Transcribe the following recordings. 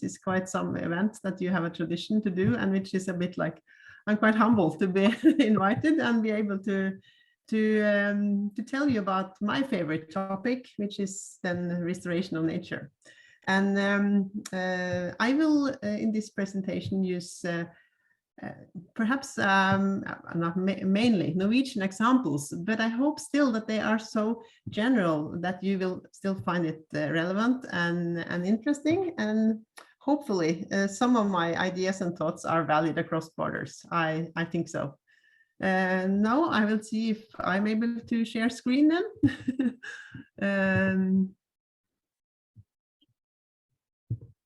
this is quite some event that you have a tradition to do, and which is a bit like, I'm quite humbled to be invited and be able to tell you about my favorite topic, which is then restoration of nature. And I will, in this presentation, use perhaps not mainly Norwegian examples, but I hope still that they are so general that you will still find it relevant and interesting. And hopefully some of my ideas and thoughts are valid across borders. I think so. Now I will see if I'm able to share screen then.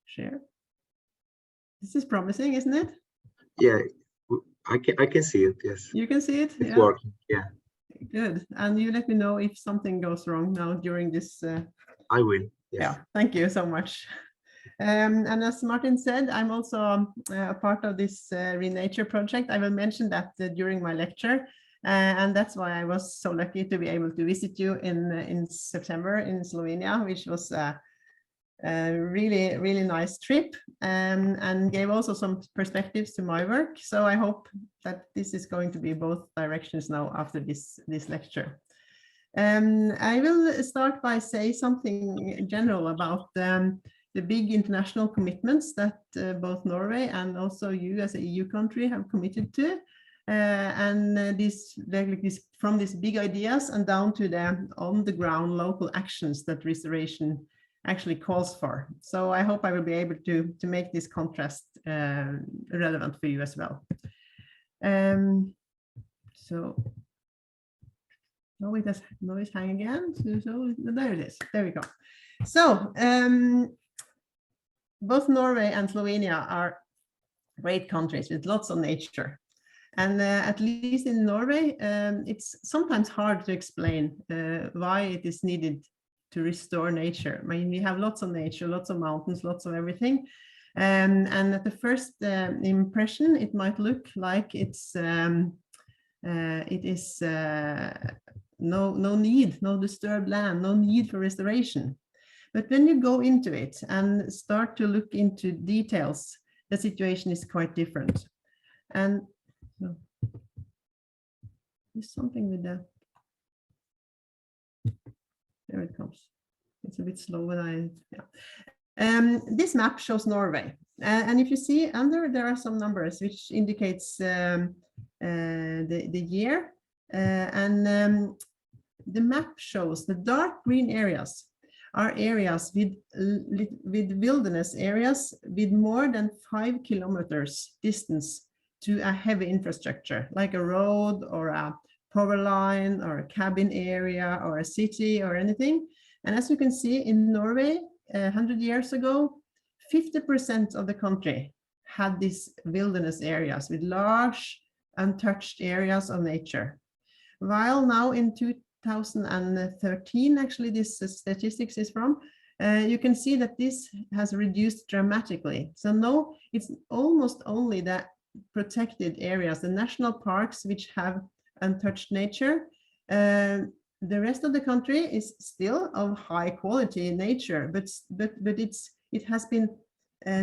Share. This is promising, isn't it? Yeah, I can see it. Yes. You can see it. It's working. Yeah. Good. And you let me know if something goes wrong now during this. I will. Yes. Yeah. Thank you so much. And as Martin said, I'm also a part of this Renature project. I will mention that during my lecture, and that's why I was so lucky to be able to visit you in September in Slovenia, which was a really nice trip, and gave also some perspectives to my work. So I hope that this is going to be both directions now after this lecture. I will start by saying something general about the big international commitments that both Norway and also you as a EU country have committed to, and from these big ideas and down to the on-the-ground local actions that restoration actually calls for. So I hope I will be able to make this contrast relevant for you as well. So no, it has noise hang again. So there it is. There we go. So both Norway and Slovenia are great countries with lots of nature. And at least in Norway, it's sometimes hard to explain why it is needed to restore nature. I mean, we have lots of nature, lots of mountains, lots of everything. And at the first impression, it might look like it is no need, no disturbed land, no need for restoration. But when you go into it and start to look into details, the situation is quite different. And so, there's something with that. There it comes. It's a bit slow when this map shows Norway. And if you see under, there are some numbers which indicates the year. The map shows the dark green areas are areas with wilderness areas with more than 5 kilometers distance to a heavy infrastructure, like a road or a power line or a cabin area or a city or anything. And as you can see in Norway, 100 years ago, 50% of the country had these wilderness areas with large untouched areas of nature. While now in 2013, actually this statistics is from, you can see that this has reduced dramatically. So now it's almost only the protected areas, the national parks, which have untouched nature. The rest of the country is still of high quality nature, but it has been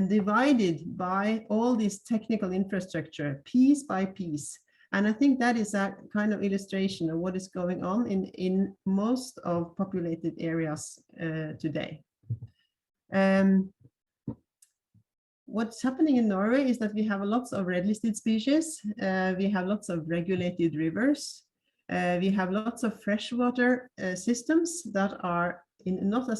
divided by all this technical infrastructure, piece by piece. And I think that is a kind of illustration of what is going on in most of populated areas today. What's happening in Norway is that we have lots of red-listed species. We have lots of regulated rivers. We have lots of freshwater systems that are in not a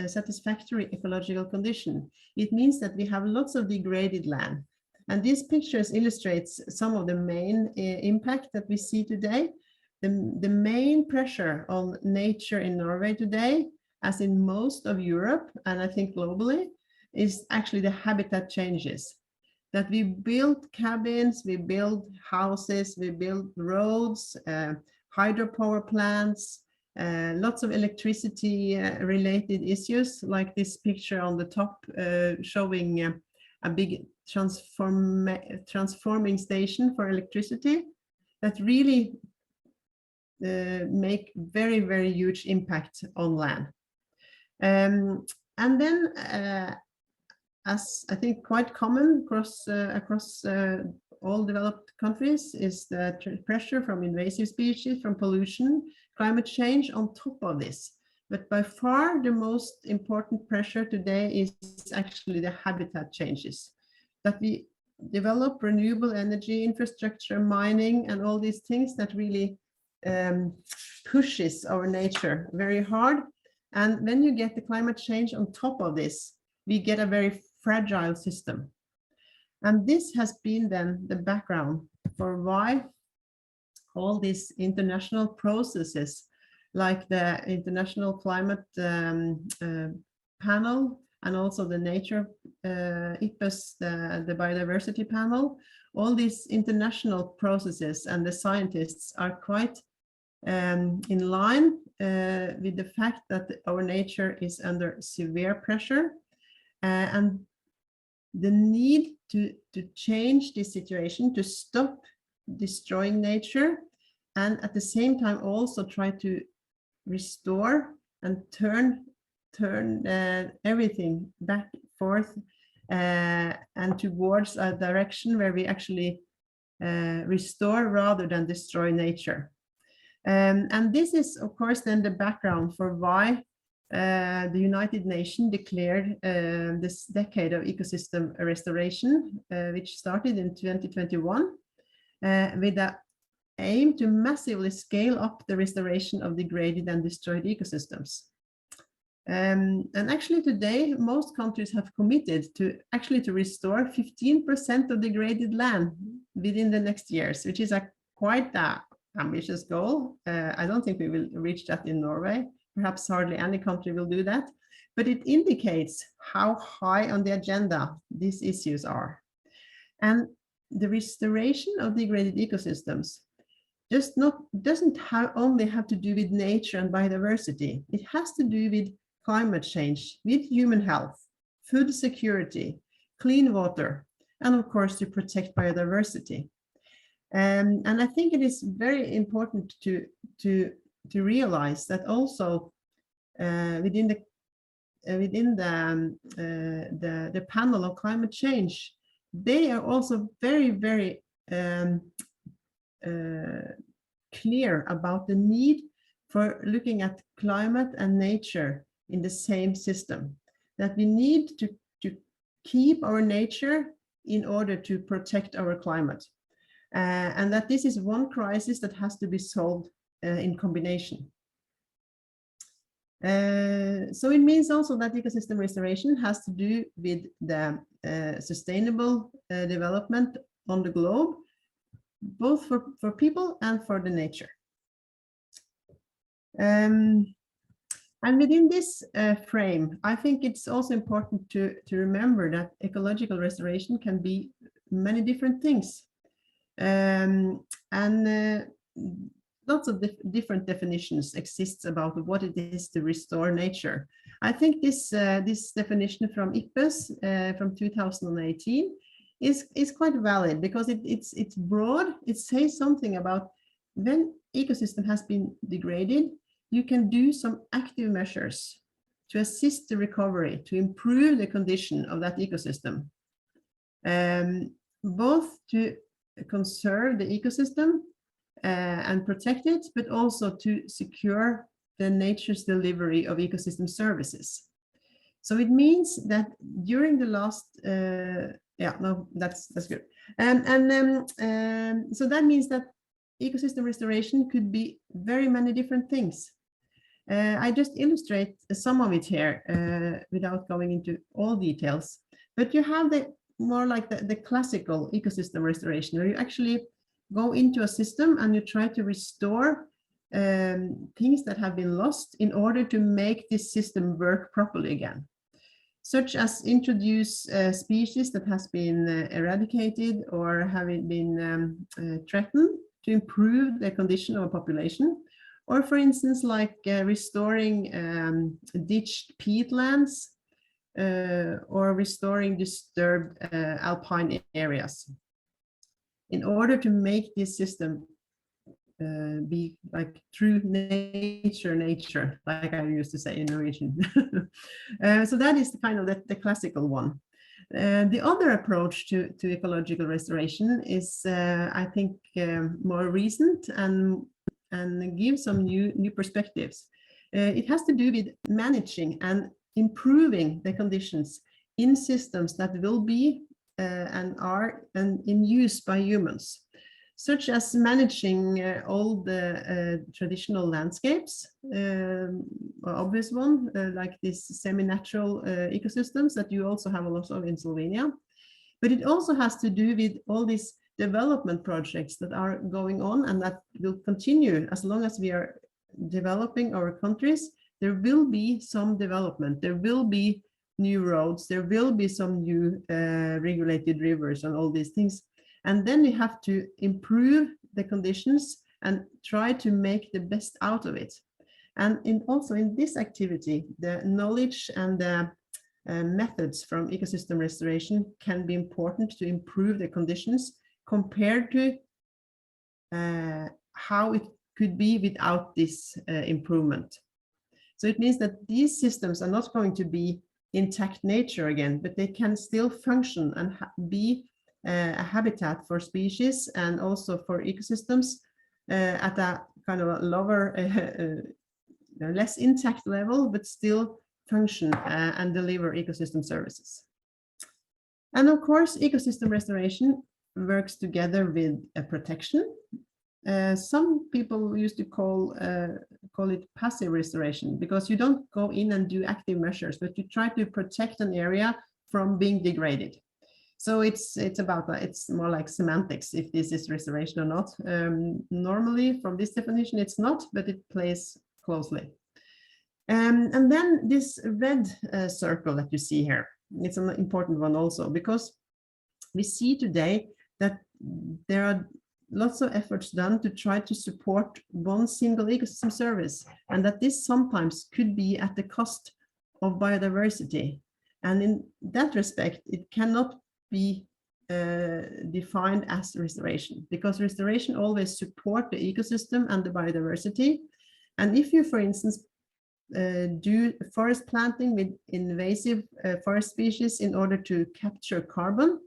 satisfactory ecological condition. It means that we have lots of degraded land. And these pictures illustrates some of the main impact that we see today. The main pressure on nature in Norway today, as in most of Europe, and I think globally, is actually the habitat changes. That we build cabins, we build houses, we build roads, hydropower plants, lots of electricity related issues, like this picture on the top showing a big transforming station for electricity that really make very, very huge impact on land. And then as I think quite common across all developed countries, is the pressure from invasive species, from pollution, climate change on top of this. But by far the most important pressure today is actually the habitat changes. That we develop renewable energy infrastructure, mining, and all these things that really pushes our nature very hard. And when you get the climate change on top of this, we get a very fragile system. And this has been then the background for why all these international processes, like the International Climate Panel, and also the Nature IPBES, the Biodiversity Panel, all these international processes and the scientists are quite in line with the fact that our nature is under severe pressure, and the need to change this situation, to stop destroying nature, and at the same time also try to restore and turn everything back forth and towards a direction where we actually restore rather than destroy nature. And this is, of course, then the background for why the United Nations declared this decade of ecosystem restoration, which started in 2021, with the aim to massively scale up the restoration of degraded and destroyed ecosystems. And actually today, most countries have committed to restore 15% of degraded land within the next years, which is quite an ambitious goal. I don't think we will reach that in Norway. Perhaps hardly any country will do that, but it indicates how high on the agenda these issues are. And the restoration of degraded ecosystems doesn't only have to do with nature and biodiversity. It has to do with climate change, with human health, food security, clean water, and of course to protect biodiversity. And I think it is very important to realize that also within the panel on climate change, they are also very, very clear about the need for looking at climate and nature in the same system, that we need to keep our nature in order to protect our climate, and that this is one crisis that has to be solved in combination. So it means also that ecosystem restoration has to do with the sustainable development on the globe, both for people and for the nature. And within this frame, I think it's also important to remember that ecological restoration can be many different things. And lots of different definitions exist about what it is to restore nature. I think this definition from IPBES from 2018 is quite valid, because it's broad. It says something about when ecosystem has been degraded, you can do some active measures to assist the recovery, to improve the condition of that ecosystem, both to conserve the ecosystem and protect it, but also to secure the nature's delivery of ecosystem services. So it means that during the last, that's good. So that means that ecosystem restoration could be very many different things. I just illustrate some of it here without going into all details, but you have the more like the classical ecosystem restoration, where you actually go into a system and you try to restore things that have been lost in order to make this system work properly again, such as introduce species that has been eradicated or having been threatened to improve the condition of a population, or for instance, like restoring ditched peatlands or restoring disturbed alpine areas, in order to make this system be like true nature, like I used to say in Norwegian. So that is kind of the classical one. The other approach to ecological restoration is, I think, more recent and gives some new perspectives. It has to do with managing and improving the conditions in systems that will be and are in use by humans, such as managing all the traditional landscapes, obvious one, like these semi-natural ecosystems that you also have a lot of in Slovenia. But it also has to do with all these development projects that are going on and that will continue as long as we are developing our countries. There will be some development, there will be new roads, there will be some new regulated rivers and all these things. And then we have to improve the conditions and try to make the best out of it. And also in this activity, the knowledge and the methods from ecosystem restoration can be important to improve the conditions compared to how it could be without this improvement. So it means that these systems are not going to be intact nature again, but they can still function and be a habitat for species and also for ecosystems at a kind of a lower, less intact level, but still function and deliver ecosystem services. And of course, ecosystem restoration works together with protection. Some people used to call it passive restoration, because you don't go in and do active measures, but you try to protect an area from being degraded. So it's more like semantics if this is restoration or not. Normally, from this definition, it's not, but it plays closely. And then this red circle that you see here, it's an important one also, because we see today that there are lots of efforts done to try to support one single ecosystem service, and that this sometimes could be at the cost of biodiversity. And in that respect, it cannot be defined as restoration, because restoration always support the ecosystem and the biodiversity. And if you, for instance, do forest planting with invasive forest species in order to capture carbon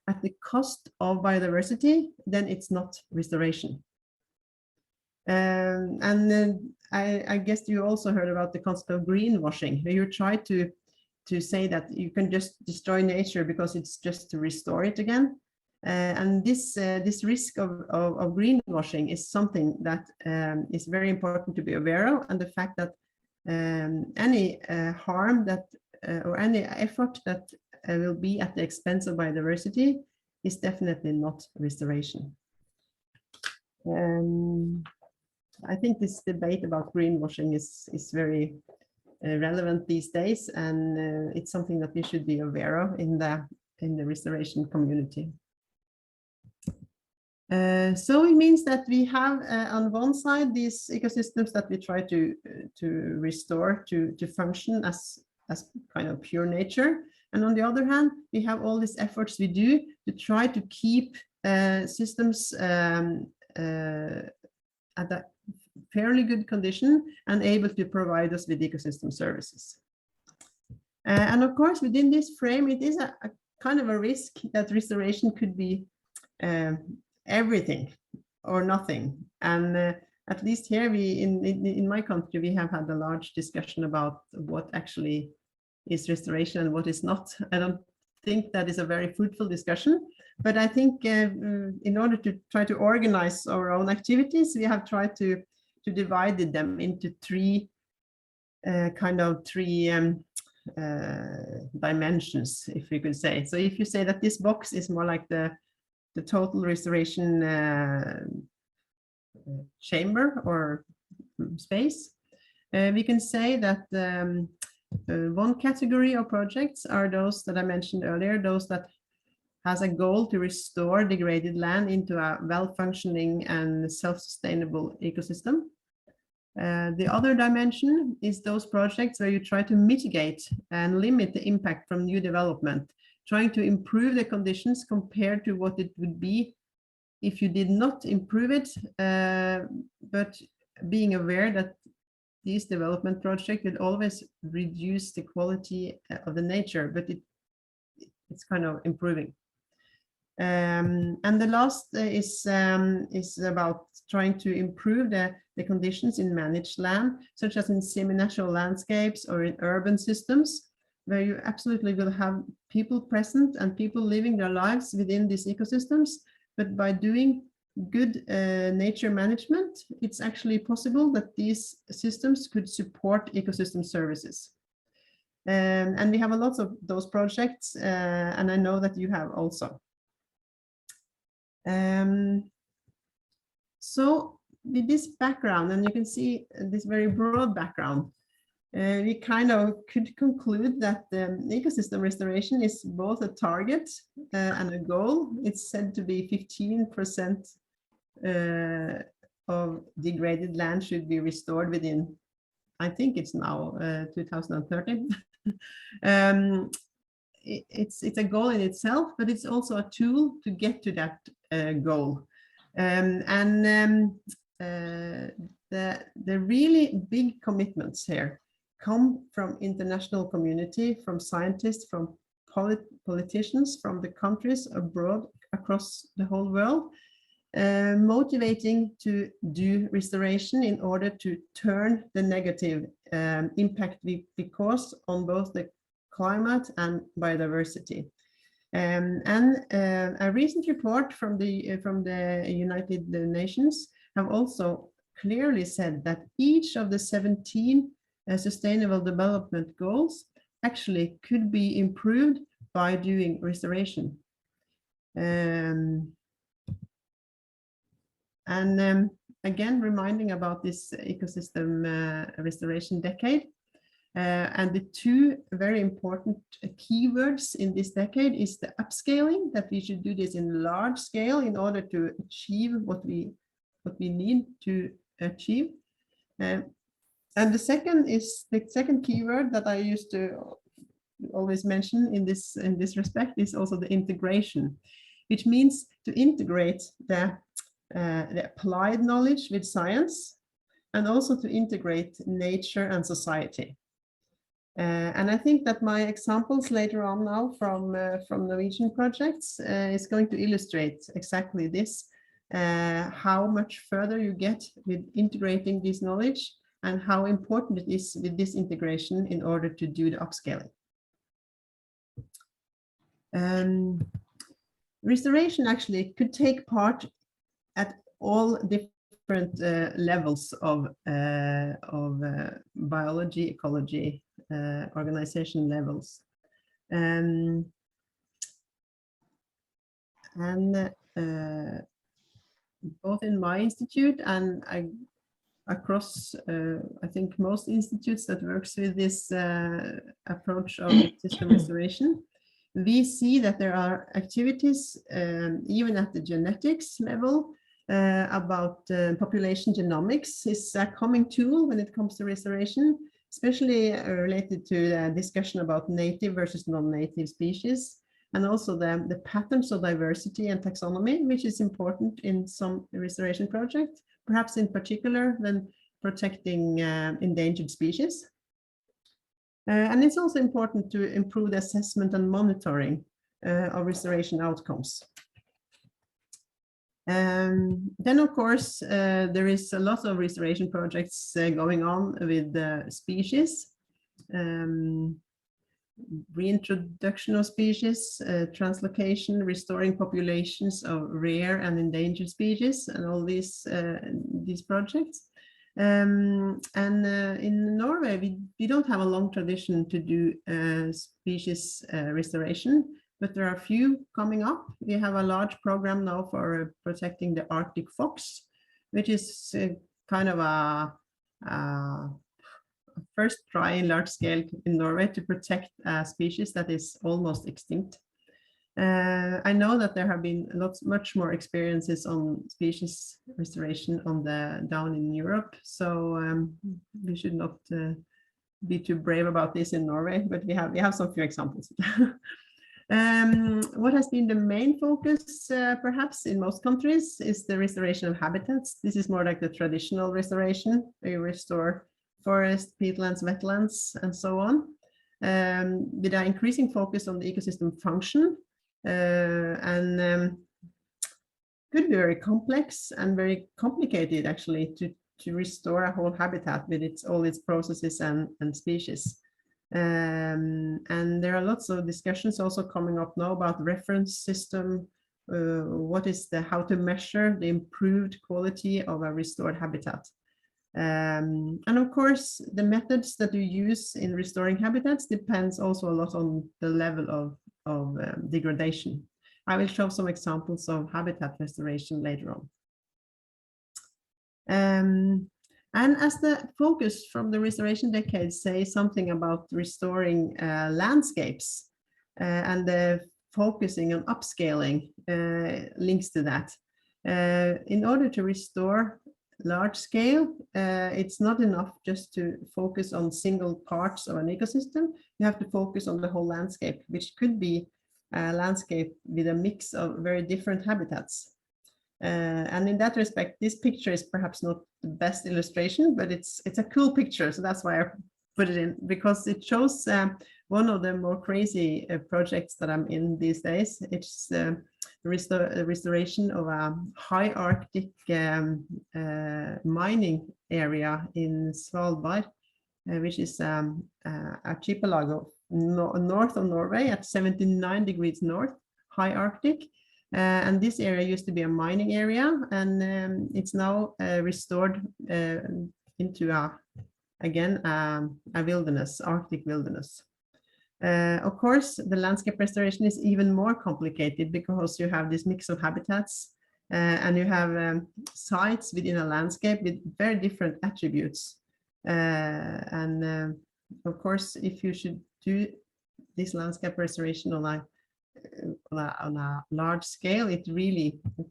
at the cost of biodiversity, then it's not restoration. I guess you also heard about the concept of greenwashing, where you try to say that you can just destroy nature because it's just to restore it again. And this risk of greenwashing is something that is very important to be aware of, and the fact that any harm that or any effort that will be at the expense of biodiversity is definitely not restoration. I think this debate about greenwashing is very relevant these days, and it's something that we should be aware of in the restoration community. So it means that we have on one side these ecosystems that we try to restore to function as kind of pure nature, and on the other hand we have all these efforts we do to try to keep systems at a fairly good condition and able to provide us with ecosystem services. And of course, within this frame, it is a kind of a risk that restoration could be everything or nothing. And at least here, in my country, we have had a large discussion about what actually is restoration and what is not. I don't think that is a very fruitful discussion, but I think in order to try to organize our own activities, we have tried to divide them into three dimensions, if you could say. So if you say that this box is more like the total restoration chamber or space, we can say that one category of projects are those that I mentioned earlier, those that has a goal to restore degraded land into a well-functioning and self-sustainable ecosystem. The other dimension is those projects where you try to mitigate and limit the impact from new development, trying to improve the conditions compared to what it would be if you did not improve it, but being aware that these development projects will always reduce the quality of the nature, but it's kind of improving. And the last is about trying to improve the conditions in managed land, such as in semi-natural landscapes or in urban systems, where you absolutely will have people present and people living their lives within these ecosystems. But by doing good nature management, it's actually possible that these systems could support ecosystem services. And we have a lot of those projects, and I know that you have also. So with this background, and you can see this very broad background, we kind of could conclude that ecosystem restoration is both a target and a goal. It's said to be 15% of degraded land should be restored within, I think it's now 2030. It's a goal in itself, but it's also a tool to get to that goal. The really big commitments here come from international community, from scientists, from politicians, from the countries abroad across the whole world, motivating to do restoration in order to turn the negative impact we cause on both the climate and biodiversity. A recent report from the United Nations have also clearly said that each of the 17 Sustainable Development Goals actually could be improved by doing restoration. Again, reminding about this ecosystem restoration decade. And the two very important keywords in this decade is the upscaling, that we should do this in large scale in order to achieve what we need to achieve. And the second keyword that I used to always mention in this respect is also the integration, which means to integrate the applied knowledge with science, and also to integrate nature and society. And I think that my examples later on now from Norwegian projects is going to illustrate exactly this, how much further you get with integrating this knowledge, and how important it is with this integration in order to do the upscaling. Restoration actually could take part at all different levels of biology, ecology, organization levels. Both in my institute and across, I think, most institutes that works with this approach of system restoration, we see that there are activities, even at the genetics level, about population genomics is a coming tool when it comes to restoration, especially related to the discussion about native versus non-native species, and also the patterns of diversity and taxonomy, which is important in some restoration projects, perhaps in particular when protecting endangered species. And it's also important to improve the assessment and monitoring of restoration outcomes. Then, of course, there is a lot of restoration projects going on with species, reintroduction of species, translocation, restoring populations of rare and endangered species, and all these projects. In Norway, we don't have a long tradition to do species restoration, but there are a few coming up. We have a large program now for protecting the Arctic fox, which is kind of a first try in large scale in Norway to protect a species that is almost extinct. I know that there have been much more experiences on species restoration down in Europe, so we should not be too brave about this in Norway, but we have some few examples. What has been the main focus, perhaps in most countries, is the restoration of habitats. This is more like the traditional restoration, where you restore forest, peatlands, wetlands, and so on. with an increasing focus on the ecosystem function, and could be very complex and very complicated actually to restore a whole habitat with all its processes and species. And there are lots of discussions also coming up now about reference system, how to measure the improved quality of a restored habitat. And of course, the methods that you use in restoring habitats depends also a lot on the level of degradation. I will show some examples of habitat restoration later on. And as the focus from the restoration decades say something about restoring landscapes, and the focusing on upscaling links to that. In order to restore large scale, it's not enough just to focus on single parts of an ecosystem. You have to focus on the whole landscape, which could be a landscape with a mix of very different habitats. And in that respect, this picture is perhaps not the best illustration, but it's a cool picture. So that's why I put it in, because it shows one of the more crazy projects that I'm in these days. It's the restoration of a high Arctic mining area in Svalbard, which is archipelago north of Norway at 79 degrees north, high Arctic. And this area used to be a mining area, and it's now restored into a wilderness, Arctic wilderness. Of course, the landscape restoration is even more complicated because you have this mix of habitats, and you have sites within a landscape with very different attributes. And of course, if you should do this landscape restoration on a large scale, it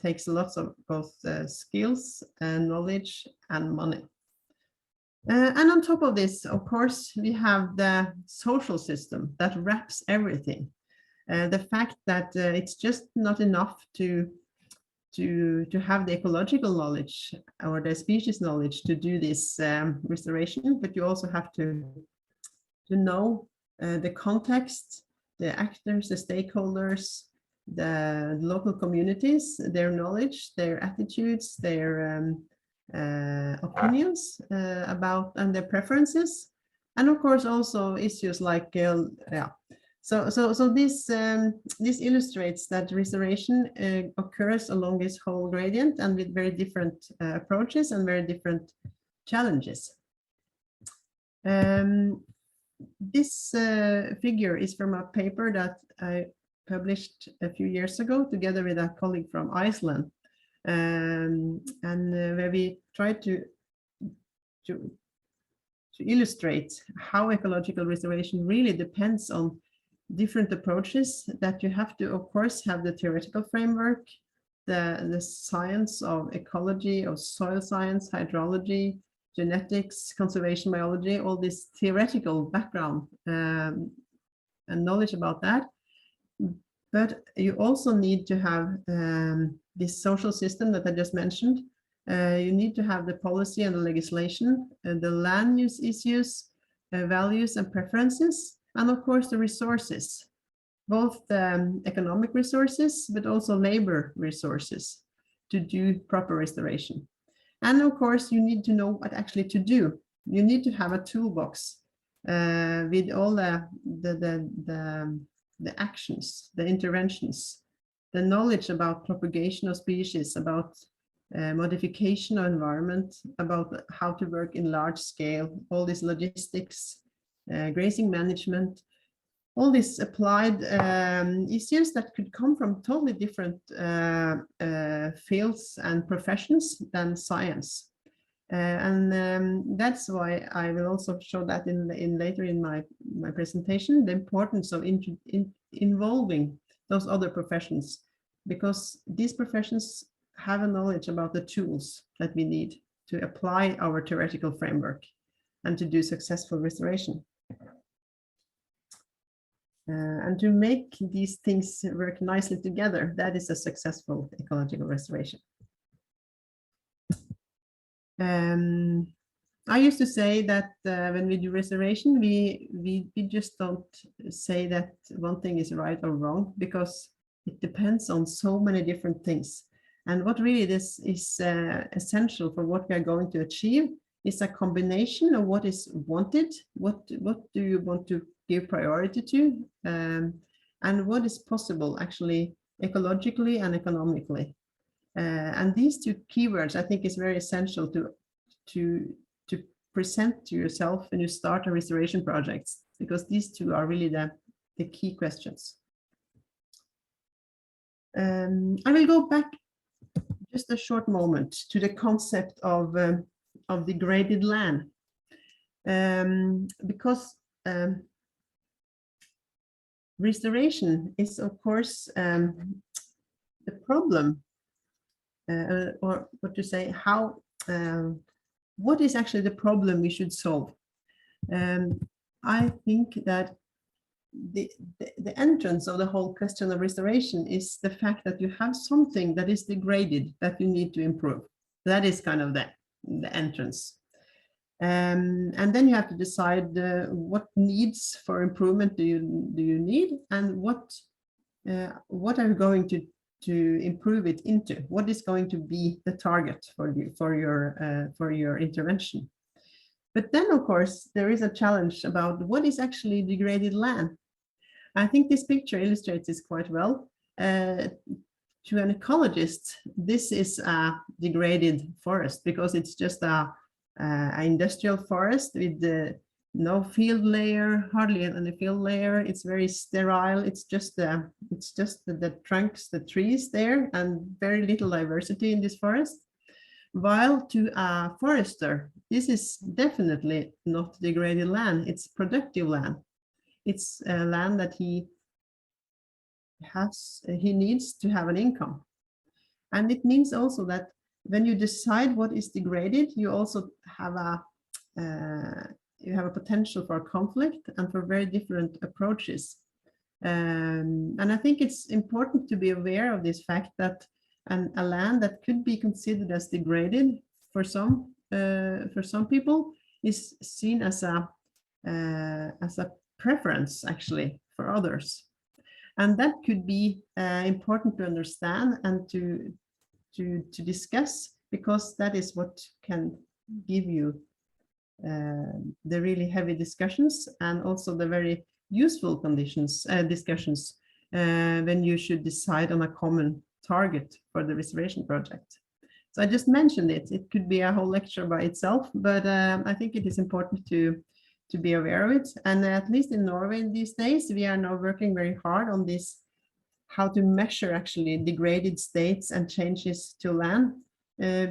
takes lots of both skills and knowledge and money. And on top of this, of course, we have the social system that wraps everything. The fact that it's just not enough to have the ecological knowledge or the species knowledge to do this restoration, but you also have to know the context, the actors, the stakeholders, the local communities, their knowledge, their attitudes, their opinions about and their preferences, and of course also issues like So this illustrates that restoration occurs along this whole gradient and with very different approaches and very different challenges. This figure is from a paper that I published a few years ago together with a colleague from Iceland, and where we tried to illustrate how ecological restoration really depends on different approaches, that you have to, of course, have the theoretical framework, the science of ecology, of soil science, hydrology, genetics, conservation biology, all this theoretical background and knowledge about that. But you also need to have this social system that I just mentioned. You need to have the policy and the legislation, the land use issues, values and preferences, and of course the resources, both the economic resources, but also labor resources to do proper restoration. And of course, you need to know what actually to do. You need to have a toolbox with all the actions, the interventions, the knowledge about propagation of species, about modification of environment, about how to work in large scale, all this logistics, grazing management, all these applied issues that could come from totally different fields and professions than science. And that's why I will also show that later in my presentation, the importance of involving those other professions, because these professions have a knowledge about the tools that we need to apply our theoretical framework and to do successful restoration. And to make these things work nicely together, that is a successful ecological restoration. I used to say that when we do restoration, we just don't say that one thing is right or wrong, because it depends on so many different things. And what really this is essential for what we are going to achieve is a combination of what is wanted, what do you want to give priority to, and what is possible actually ecologically and economically. And these two keywords, I think, is very essential to present to yourself when you start a restoration project, because these two are really the key questions. I will go back just a short moment to the concept of degraded land, because restoration is, of course, the problem, or what to say, how what is actually the problem we should solve. I think that the entrance of the whole question of restoration is the fact that you have something that is degraded that you need to improve. That is kind of the entrance. And then you have to decide what needs for improvement do you need, and what are you going to improve it into? What is going to be the target for your intervention? But then, of course, there is a challenge about what is actually degraded land. I think this picture illustrates this quite well. To an ecologist, this is a degraded forest, because it's just a industrial forest with no field layer, hardly any field layer. It's very sterile. It's just the trunks, the trees there, and very little diversity in this forest. While to a forester, this is definitely not degraded land. It's productive land. It's land that he needs to have an income. And it means also that when you decide what is degraded, you also have a potential for conflict and for very different approaches. And I think it's important to be aware of this fact that a land that could be considered as degraded for some people is seen as a preference actually for others. And that could be important to understand and to discuss, because that is what can give you the really heavy discussions, and also the very useful discussions when you should decide on a common target for the restoration project. So I just mentioned it. It could be a whole lecture by itself, but I think it is important to be aware of it. And at least in Norway these days, we are now working very hard on this, how to measure actually degraded states and changes to land,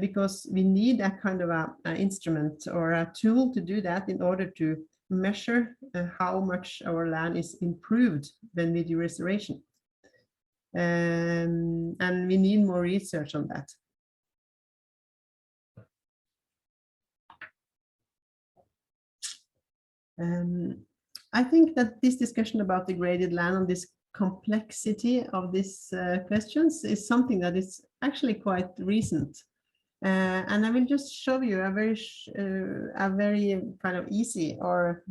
because we need a kind of an instrument or a tool to do that in order to measure how much our land is improved when we do restoration. And we need more research on that. I think that this discussion about degraded land and this complexity of these questions is something that is actually quite recent. And I will just show you a very kind of easy or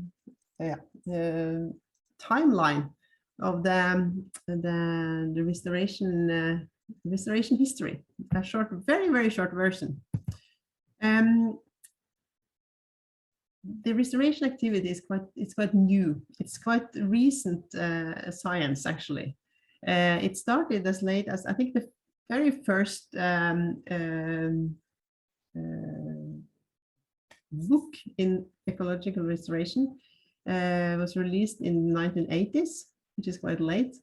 timeline of the restoration history. A short, very short version. The restoration activity is quite new. It's quite recent science actually. It started as late as, I think, the very first book in ecological restoration was released in the 1980s, which is quite late.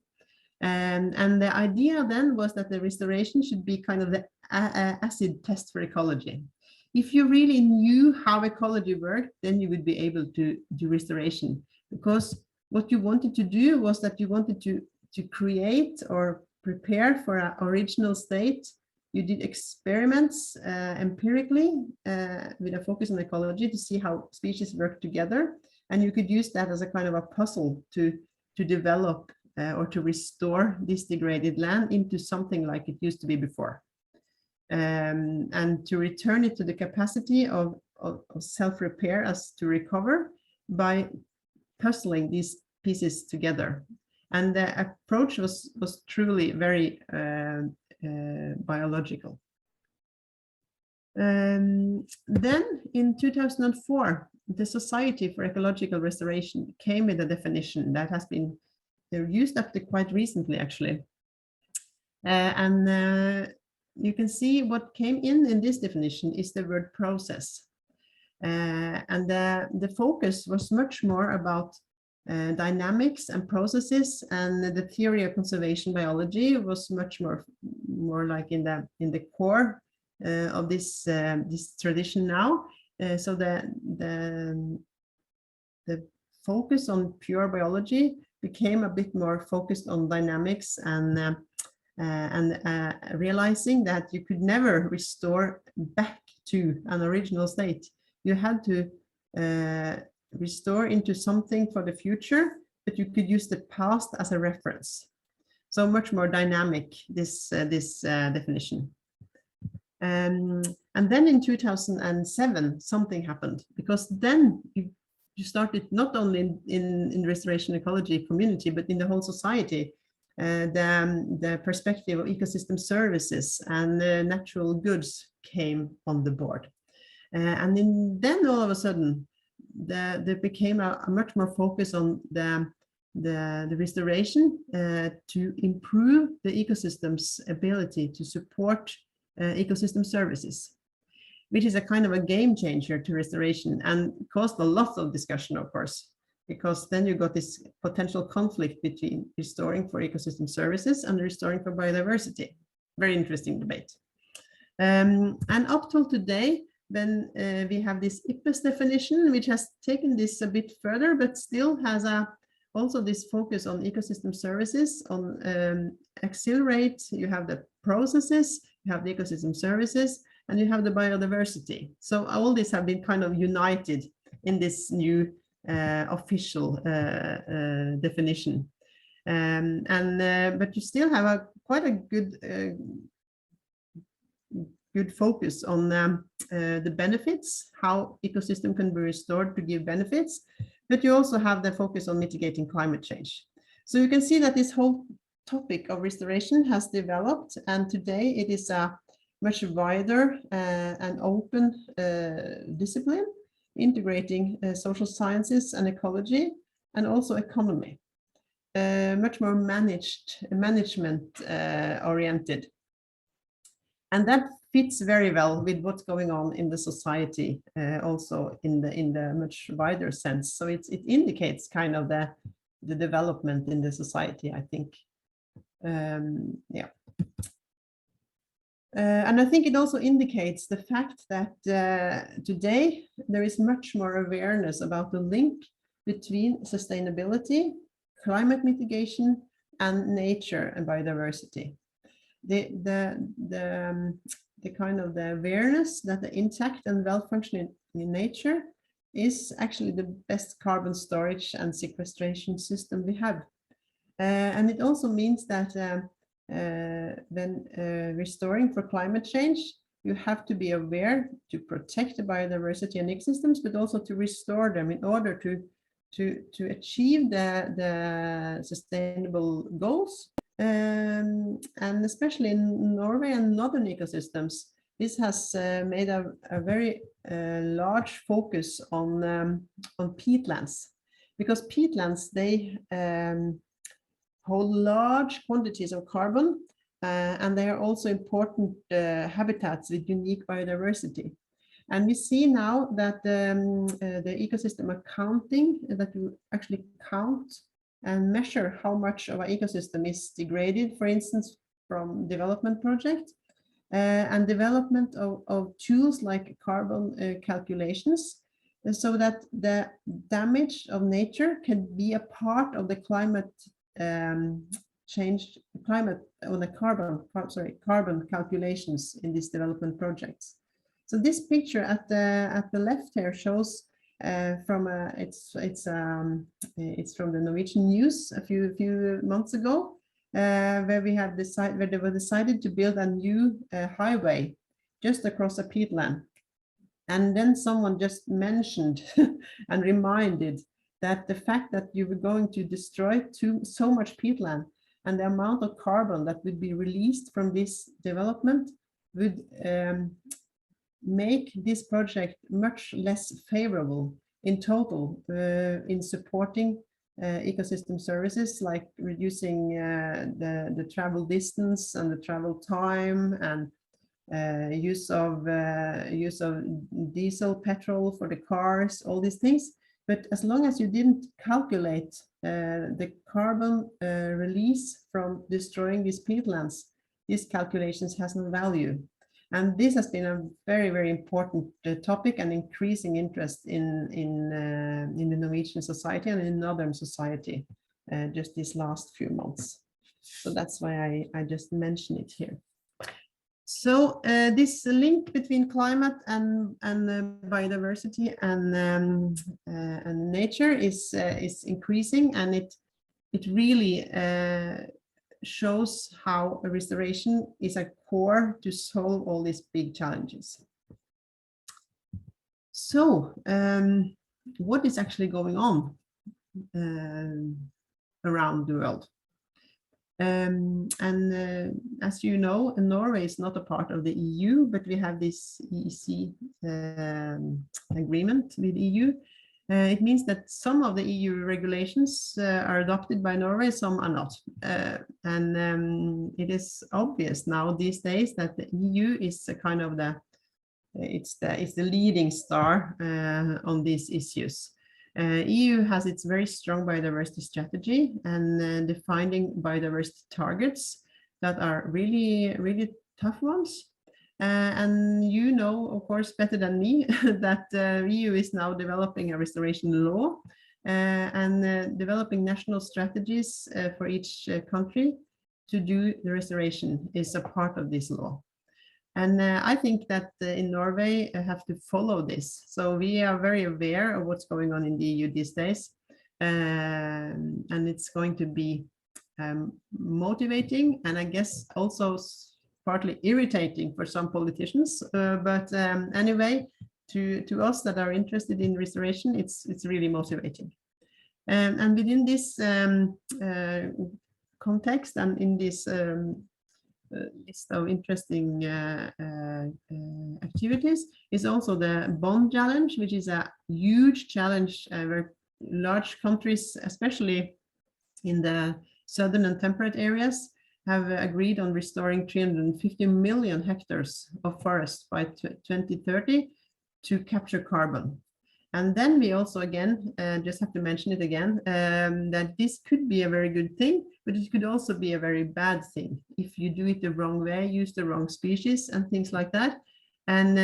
And the idea then was that the restoration should be kind of the acid test for ecology. If you really knew how ecology worked, then you would be able to do restoration, because what you wanted to do was that you wanted to create or prepare for an original state. You did experiments empirically with a focus on ecology to see how species work together, and you could use that as a kind of a puzzle to develop or to restore this degraded land into something like it used to be before. And to return it to the capacity of of self-repair as to recover by puzzling these pieces together. And the approach was truly very biological. Then in 2004, the Society for Ecological Restoration came with a definition that has been used up to quite recently, actually. You can see what came in this definition is the word process. And the focus was much more about dynamics and processes, and the theory of conservation biology was much more like in the core of this tradition now. So the focus on pure biology became a bit more focused on dynamics and realizing that you could never restore back to an original state. You had to restore into something for the future, but you could use the past as a reference. So much more dynamic, this definition. And then in 2007, something happened, because then you started not only in restoration ecology community, but in the whole society, the perspective of ecosystem services and natural goods came on the board. And then all of a sudden, there became a much more focus on the restoration to improve the ecosystem's ability to support ecosystem services, which is a kind of a game changer to restoration and caused a lot of discussion, of course, because then you got this potential conflict between restoring for ecosystem services and restoring for biodiversity. Very interesting debate. And up till today, then we have this IPBES definition, which has taken this a bit further, but still has also this focus on ecosystem services, on accelerate. You have the processes, you have the ecosystem services, and you have the biodiversity. So all these have been kind of united in this new official definition. But you still have quite a good focus on the benefits, how ecosystem can be restored to give benefits, but you also have the focus on mitigating climate change. So you can see that this whole topic of restoration has developed, and today it is a much wider and open discipline, integrating social sciences and ecology, and also economy, much more management oriented. And that fits very well with what's going on in the society, also in the much wider sense. So it indicates kind of the development in the society, I think. Yeah. And I think it also indicates the fact that today there is much more awareness about the link between sustainability, climate mitigation, and nature and biodiversity. The kind of the awareness that the intact and well-functioning nature is actually the best carbon storage and sequestration system we have. And it also means that when restoring for climate change, you have to be aware to protect the biodiversity and ecosystems, but also to restore them in order to achieve the sustainable goals. And especially in Norway and northern ecosystems, this has made a very large focus on peatlands, because peatlands, they hold large quantities of carbon, and they are also important habitats with unique biodiversity. And we see now that the ecosystem accounting, that you actually count and measure how much of an ecosystem is degraded, for instance, from development projects, and development of tools like carbon calculations, so that the damage of nature can be a part of the climate change, carbon calculations in these development projects. So this picture at the left here shows it's from the Norwegian news a few months ago, where they were decided to build a new highway just across a peatland. And then someone just mentioned and reminded that the fact that you were going to destroy so much peatland and the amount of carbon that would be released from this development would make this project much less favorable in total in supporting ecosystem services, like reducing the travel distance and the travel time, and use of diesel, petrol for the cars, all these things. But as long as you didn't calculate the carbon release from destroying these peatlands, these calculations has no value. And this has been a very, very important topic and increasing interest in the Norwegian society and in northern society just these last few months. So that's why I just mention it here. So this link between climate and biodiversity and nature is increasing, and it really shows how a restoration is a core to solve all these big challenges. So what is actually going on around the world? As you know, Norway is not a part of the EU, but we have this EEC agreement with EU. It means that some of the EU regulations are adopted by Norway, some are not. It is obvious now these days that the EU is a kind of it's the leading star on these issues. EU has its very strong biodiversity strategy and defining biodiversity targets that are really, really tough ones. And you know, of course, better than me, that EU is now developing a restoration law and developing national strategies for each country to do the restoration is a part of this law. And I think that in Norway have to follow this. So we are very aware of what's going on in the EU these days. And it's going to be motivating and I guess also partly irritating for some politicians. But anyway, to us that are interested in restoration, it's really motivating. And within this context and in this list of interesting activities is also the bond challenge, which is a huge challenge where large countries, especially in the southern and temperate areas, have agreed on restoring 350 million hectares of forest by 2030 to capture carbon. And then we also, again, just have to mention it again, that this could be a very good thing, but it could also be a very bad thing if you do it the wrong way, use the wrong species and things like that. And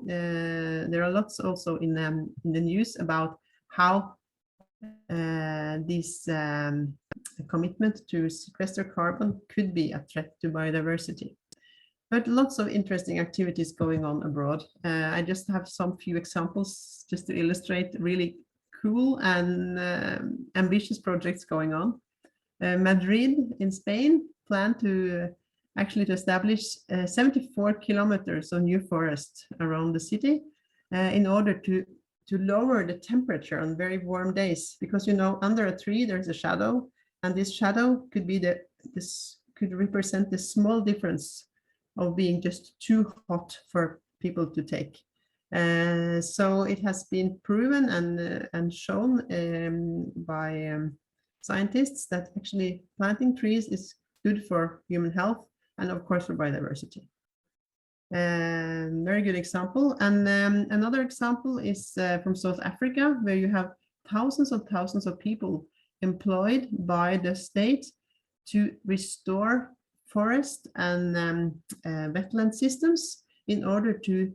there are lots also in the news about how this commitment to sequester carbon could be a threat to biodiversity. But lots of interesting activities going on abroad. I just have some few examples just to illustrate really cool and ambitious projects going on. Madrid in Spain planned to actually establish 74 kilometers of new forest around the city in order to lower the temperature on very warm days, because you know under a tree there's a shadow, and this shadow could be could represent the small difference of being just too hot for people to take. So it has been proven and shown by scientists that actually planting trees is good for human health and of course for biodiversity. Very good example. And another example is from South Africa, where you have thousands of people employed by the state to restore forest and wetland systems in order to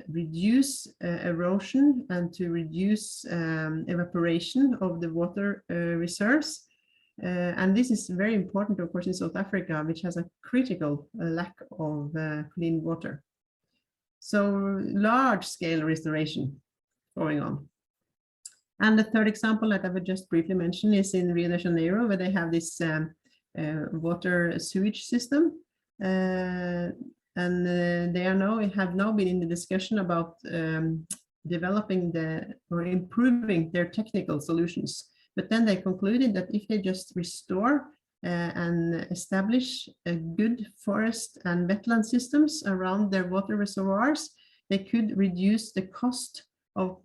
reduce erosion and to reduce evaporation of the water reserves. And this is very important, of course, in South Africa, which has a critical lack of clean water. So large-scale restoration going on. And the third example that I would just briefly mention is in Rio de Janeiro, where they have this water sewage system and they have now been in the discussion about developing or improving their technical solutions. But then they concluded that if they just restore and establish a good forest and wetland systems around their water reservoirs, they could reduce the cost of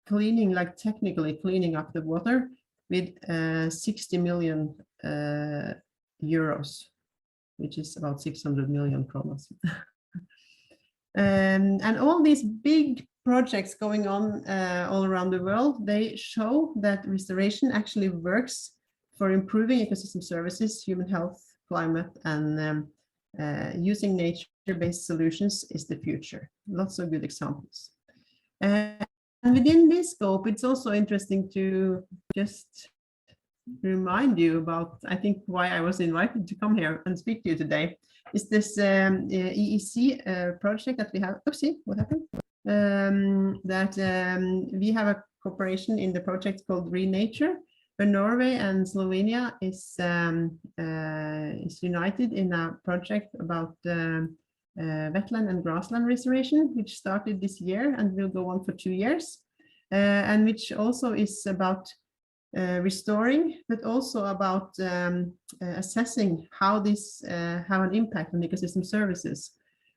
cleaning, like technically cleaning up the water, with 60 million euros, which is about 600 million kronas. And all these big projects going on all around the world, they show that restoration actually works for improving ecosystem services, human health, climate, and using nature-based solutions is the future. Lots of good examples. And within this scope, it's also interesting to just remind you about, I think, why I was invited to come here and speak to you today, is this EEC project that we have. Oopsie, what happened? We have a cooperation in the project called Renature, where Norway and Slovenia is united in a project about wetland and grassland restoration, which started this year and will go on for 2 years, and which also is about restoring, but also about assessing how this have an impact on ecosystem services,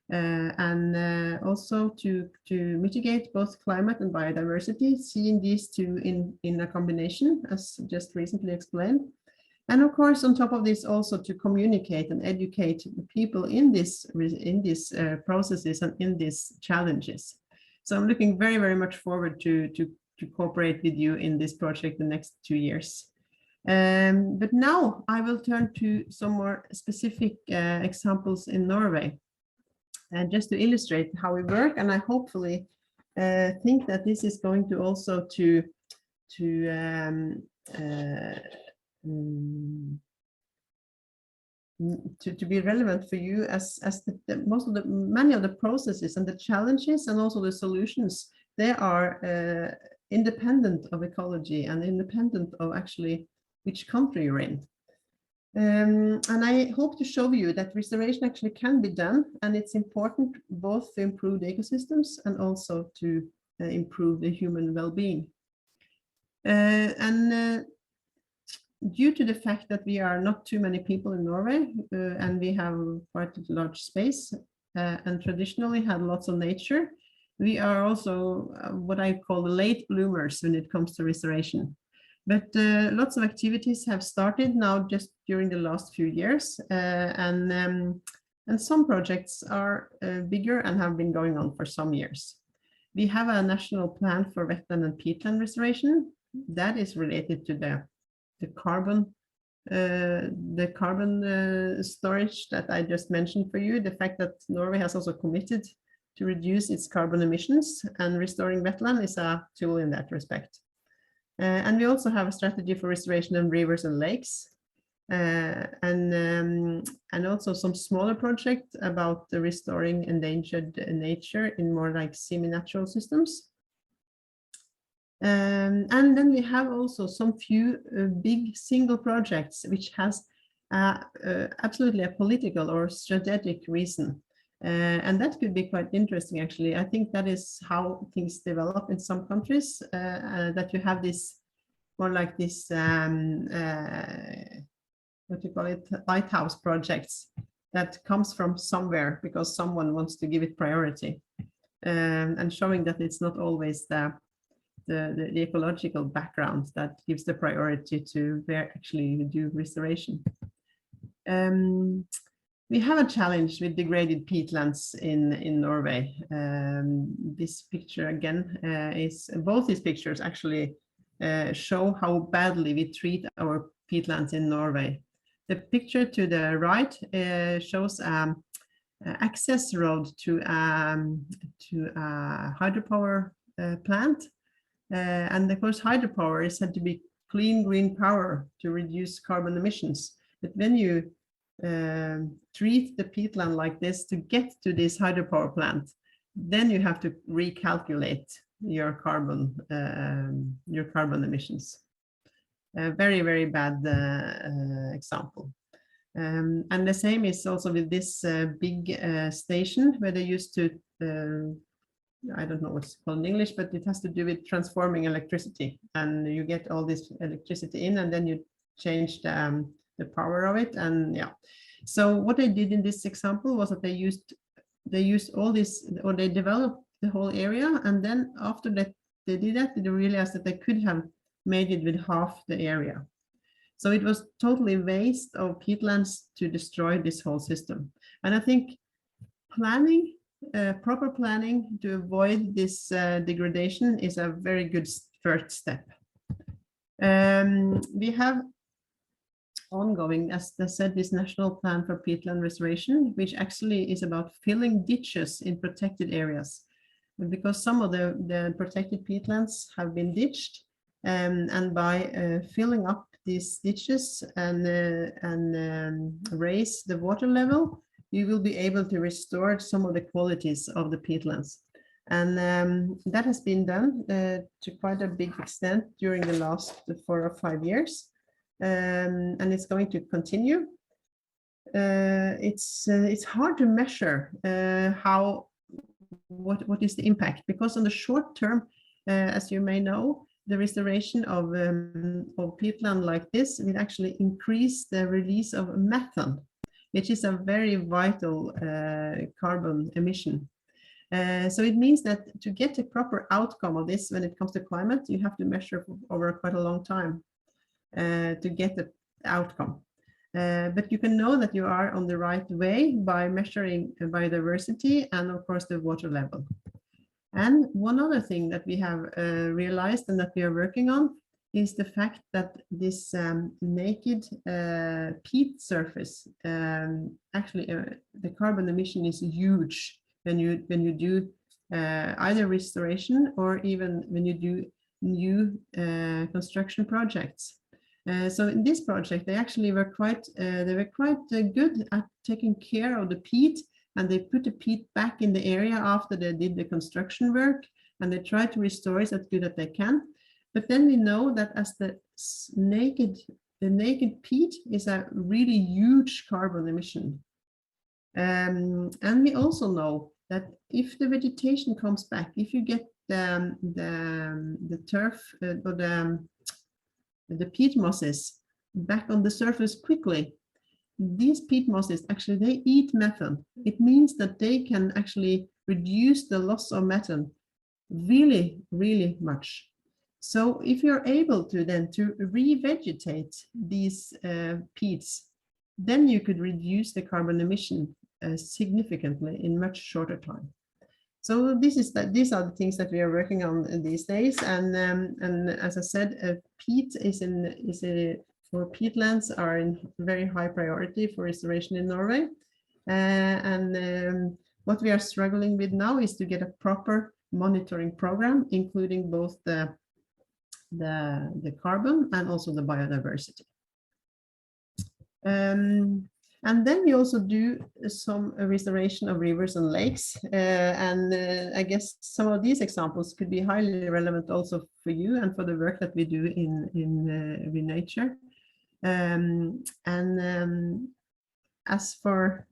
and also to mitigate both climate and biodiversity, seeing these two in a combination, as just recently explained. And of course, on top of this, also to communicate and educate the people in these processes and in these challenges. So I'm looking very, very much forward to cooperate with you in this project the next 2 years. But now I will turn to some more specific examples in Norway, and just to illustrate how we work. And I hopefully think that this is going to also to be relevant for you, as many of the processes and the challenges and also the solutions, they are independent of ecology and independent of actually which country you're in. And I hope to show you that restoration actually can be done, and it's important both to improve the ecosystems and also to improve the human well-being. Due to the fact that we are not too many people in Norway, and we have quite a large space, and traditionally had lots of nature, we are also what I call the late bloomers when it comes to restoration. But lots of activities have started now just during the last few years, and some projects are bigger and have been going on for some years. We have a national plan for wetland and peatland restoration that is related to the carbon storage that I just mentioned for you. The fact that Norway has also committed to reduce its carbon emissions, and restoring wetland is a tool in that respect. And we also have a strategy for restoration of rivers and lakes, and also some smaller projects about restoring endangered nature in more like semi-natural systems. And then we have also some few big single projects which has absolutely a political or strategic reason. And that could be quite interesting, actually. I think that is how things develop in some countries, that you have this more like this, what do you call it, lighthouse projects that comes from somewhere because someone wants to give it priority, and showing that it's not always the ecological background that gives the priority to where actually you do restoration. We have a challenge with degraded peatlands in Norway. This picture again is, both these pictures actually show how badly we treat our peatlands in Norway. The picture to the right shows access road to a hydropower plant, and of course hydropower is said to be clean green power to reduce carbon emissions. But when you treat the peatland like this to get to this hydropower plant, then you have to recalculate your carbon emissions. A very, very bad example. And the same is also with this big station where they used to, I don't know what's called in English, but it has to do with transforming electricity. And you get all this electricity in, and then you change the power of it. And yeah, so what they did in this example was that they used all this, or they developed the whole area, and then after that they did that, they realized that they could have made it with half the area. So it was totally waste of peatlands to destroy this whole system. And I think planning, proper planning to avoid this degradation is a very good first step. We have ongoing, as I said, this national plan for peatland restoration, which actually is about filling ditches in protected areas. Because some of the protected peatlands have been ditched, and by filling up these ditches and raise the water level, you will be able to restore some of the qualities of the peatlands. And that has been done to quite a big extent during the last 4 or 5 years. And it's going to continue. It's hard to measure what is the impact, because on the short term, as you may know, the restoration of peatland like this will actually increase the release of methane, which is a very vital carbon emission. So it means that to get a proper outcome of this when it comes to climate, you have to measure over quite a long time to get the outcome. But you can know that you are on the right way by measuring biodiversity and of course the water level. And one other thing that we have realized and that we are working on is the fact that this naked peat surface, actually the carbon emission is huge when you do either restoration or even when you do new construction projects. So in this project, they actually were quite good at taking care of the peat, and they put the peat back in the area after they did the construction work, and they tried to restore it as good as they can. But then we know that as the naked peat is a really huge carbon emission. And we also know that if the vegetation comes back, if you get the turf or the peat mosses back on the surface quickly, these peat mosses actually, they eat methane. It means that they can actually reduce the loss of methane really, really much. So if you're able to then to revegetate these peats, then you could reduce the carbon emission significantly in much shorter time. So these are the things that we are working on these days, and as I said, peat for peatlands are in very high priority for restoration in Norway, and what we are struggling with now is to get a proper monitoring program, including both the carbon and also the biodiversity. And then we also do some restoration of rivers and lakes. And I guess some of these examples could be highly relevant also for you and for the work that we do in Renature. As for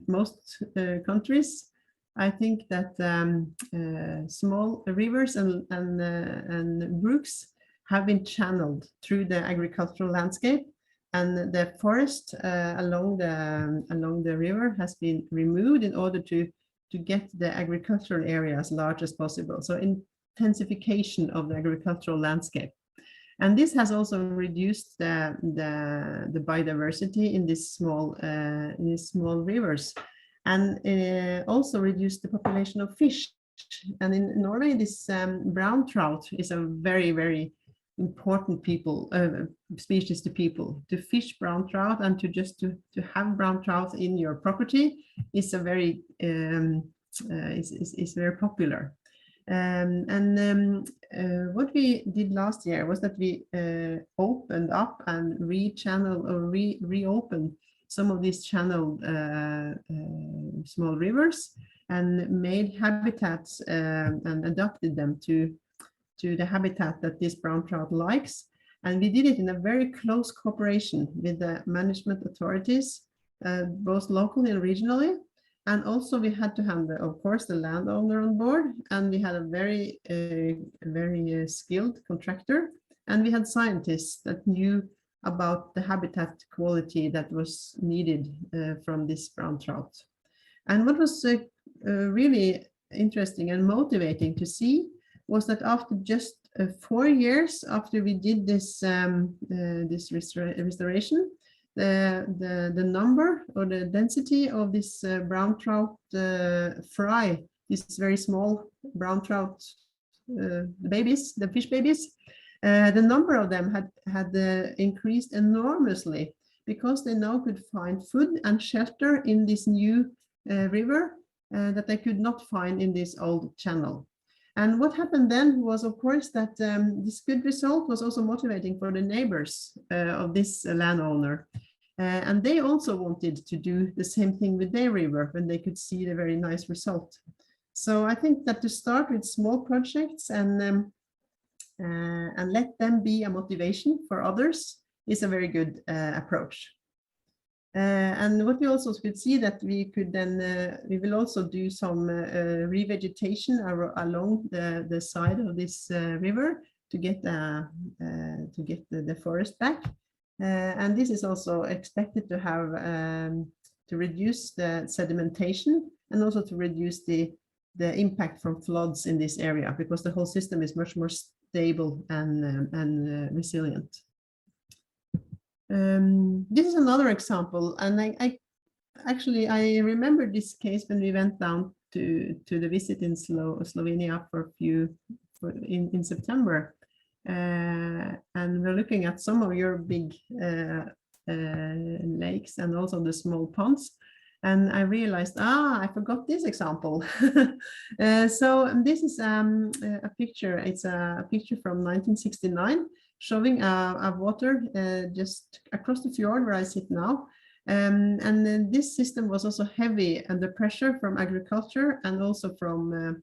most countries, I think that small rivers and brooks have been channeled through the agricultural landscape, and the forest along the river has been removed in order to get the agricultural area as large as possible. So intensification of the agricultural landscape. And this has also reduced the biodiversity in these small rivers, and also reduced the population of fish. And in Norway, this brown trout is a very, very important species to people. To fish brown trout and to have brown trout in your property is a very is very popular. What we did last year was that we opened up and rechanneled or reopened some of these channeled small rivers and made habitats and adapted them to the habitat that this brown trout likes. And we did it in a very close cooperation with the management authorities, both locally and regionally. And also we had to have, of course, the landowner on board, and we had a very skilled contractor, and we had scientists that knew about the habitat quality that was needed from this brown trout. And what was really interesting and motivating to see was that after just 4 years after we did this restoration, the number or the density of this brown trout fry, these very small brown trout babies, the fish babies, the number of them had increased enormously, because they now could find food and shelter in this new river that they could not find in this old channel. And what happened then was, of course, that this good result was also motivating for the neighbors of this landowner. And they also wanted to do the same thing with their river when they could see the very nice result. So I think that to start with small projects and let them be a motivation for others is a very good approach. And what we also could see that we could then, we will also do some revegetation along the side of this river to get the forest back. And this is also expected to have, to reduce the sedimentation and also to reduce the impact from floods in this area, because the whole system is much more stable and resilient. This is another example, and I remember this case when we went down to the visit in Slovenia in September, and we're looking at some of your big lakes and also the small ponds. And I realized, I forgot this example. So this is a picture. It's a picture from 1969 showing a water just across the fjord where I sit now. And then this system was also heavy under pressure from agriculture and also from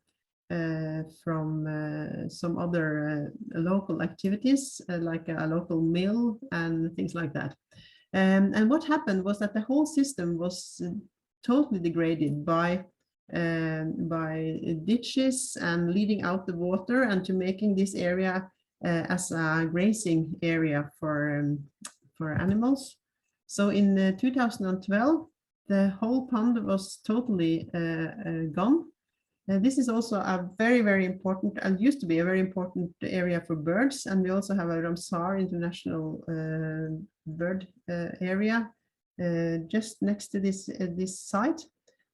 some other local activities like a local mill and things like that. And what happened was that the whole system was totally degraded by ditches and leading out the water and to making this area as a grazing area for animals. So in 2012, the whole pond was totally gone. This is also a very, very important, and used to be a very important area for birds. And we also have a Ramsar International bird area just next to this site.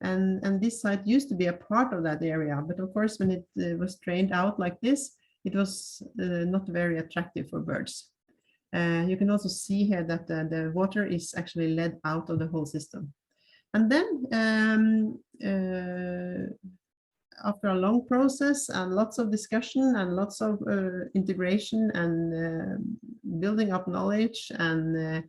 And this site used to be a part of that area. But of course, when it was drained out like this, it was not very attractive for birds. You can also see here that the water is actually led out of the whole system. And then after a long process and lots of discussion and lots of integration and building up knowledge and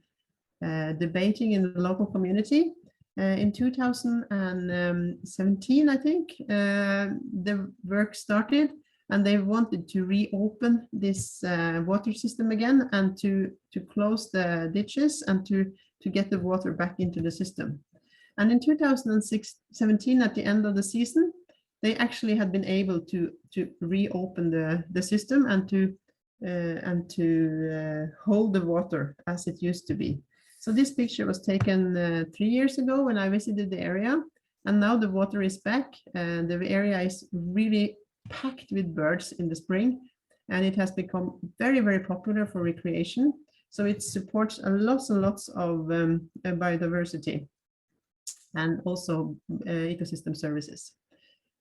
debating in the local community, in 2017, I think, the work started, and they wanted to reopen this water system again and to close the ditches and to get the water back into the system. And in 2017, at the end of the season, they actually had been able to reopen the system and to hold the water as it used to be. So this picture was taken 3 years ago when I visited the area, and now the water is back, and the area is really packed with birds in the spring, and it has become very, very popular for recreation. So it supports lots and lots of biodiversity and also ecosystem services.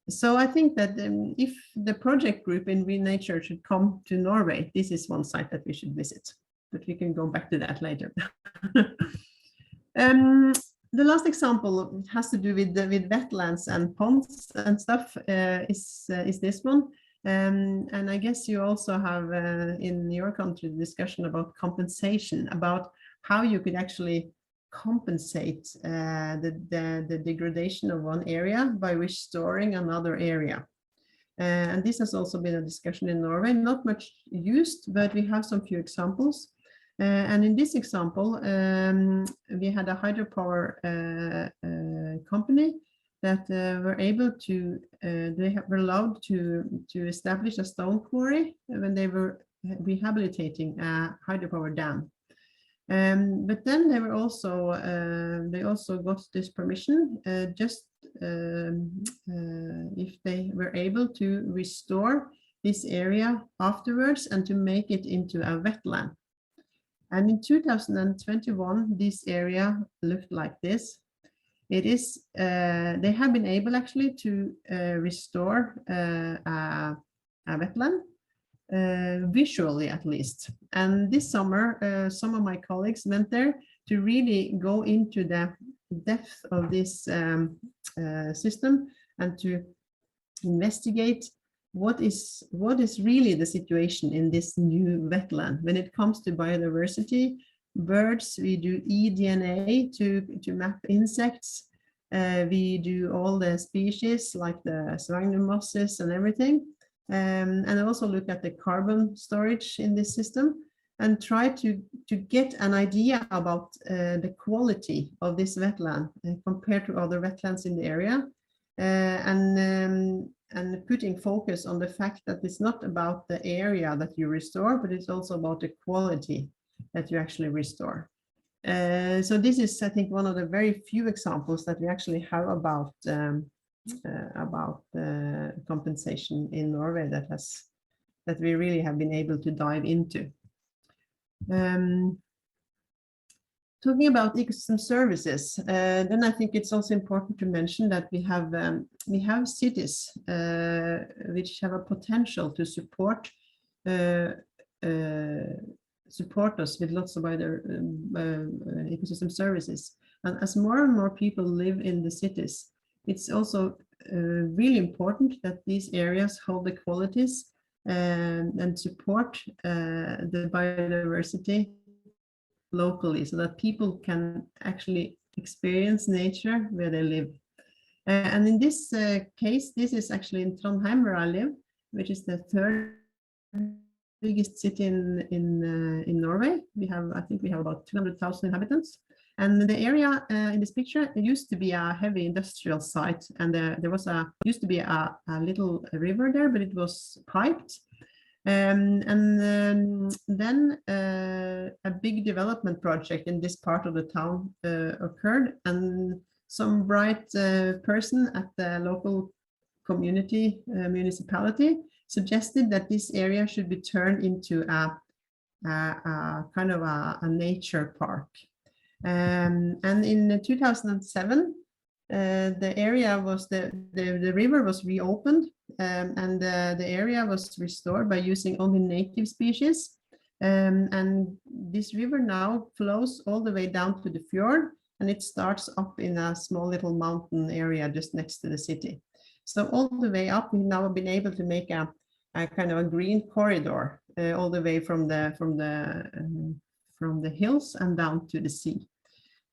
So I think that if the project group in Renature should come to Norway, this is one site that we should visit, but we can go back to that later. The last example has to do with wetlands and ponds and stuff, is this one. And I guess you also have in your country discussion about compensation, about how you could actually compensate the degradation of one area by restoring another area. And this has also been a discussion in Norway, not much used, but we have some few examples. And in this example, we had a hydropower company that were able to, were allowed to establish a stone quarry when they were rehabilitating a hydropower dam. But then they were also, they also got this permission just if they were able to restore this area afterwards and to make it into a wetland. And in 2021, this area looked like this. It is, they have been able actually to restore a wetland, visually at least. And this summer, some of my colleagues went there to really go into the depth of this system and to investigate what is really the situation in this new wetland when it comes to biodiversity. Birds, we do eDNA to map insects. We do all the species like the sphagnum mosses and everything. And also look at the carbon storage in this system and try to get an idea about the quality of this wetland compared to other wetlands in the area. And putting focus on the fact that it's not about the area that you restore, but it's also about the quality that you actually restore. So this is, I think, one of the very few examples that we actually have about compensation in Norway that we really have been able to dive into. Talking about ecosystem services, then I think it's also important to mention that we have cities which have a potential to support us with lots of other ecosystem services. And as more and more people live in the cities, it's also really important that these areas hold the qualities and support the biodiversity locally, so that people can actually experience nature where they live. And in this case, this is actually in Trondheim, where I live, which is the third biggest city in Norway. I think we have about 200,000 inhabitants. And the area in this picture, it used to be a heavy industrial site, and there was used to be a little river there, but it was piped. Then a big development project in this part of the town occurred, and some bright person at the local municipality suggested that this area should be turned into a kind of a nature park. And in 2007, the area was the river was reopened, and the area was restored by using only native species. And this river now flows all the way down to the fjord, and it starts up in a small little mountain area just next to the city. So all the way up, we've now been able to make a kind of a green corridor all the way from the hills and down to the sea.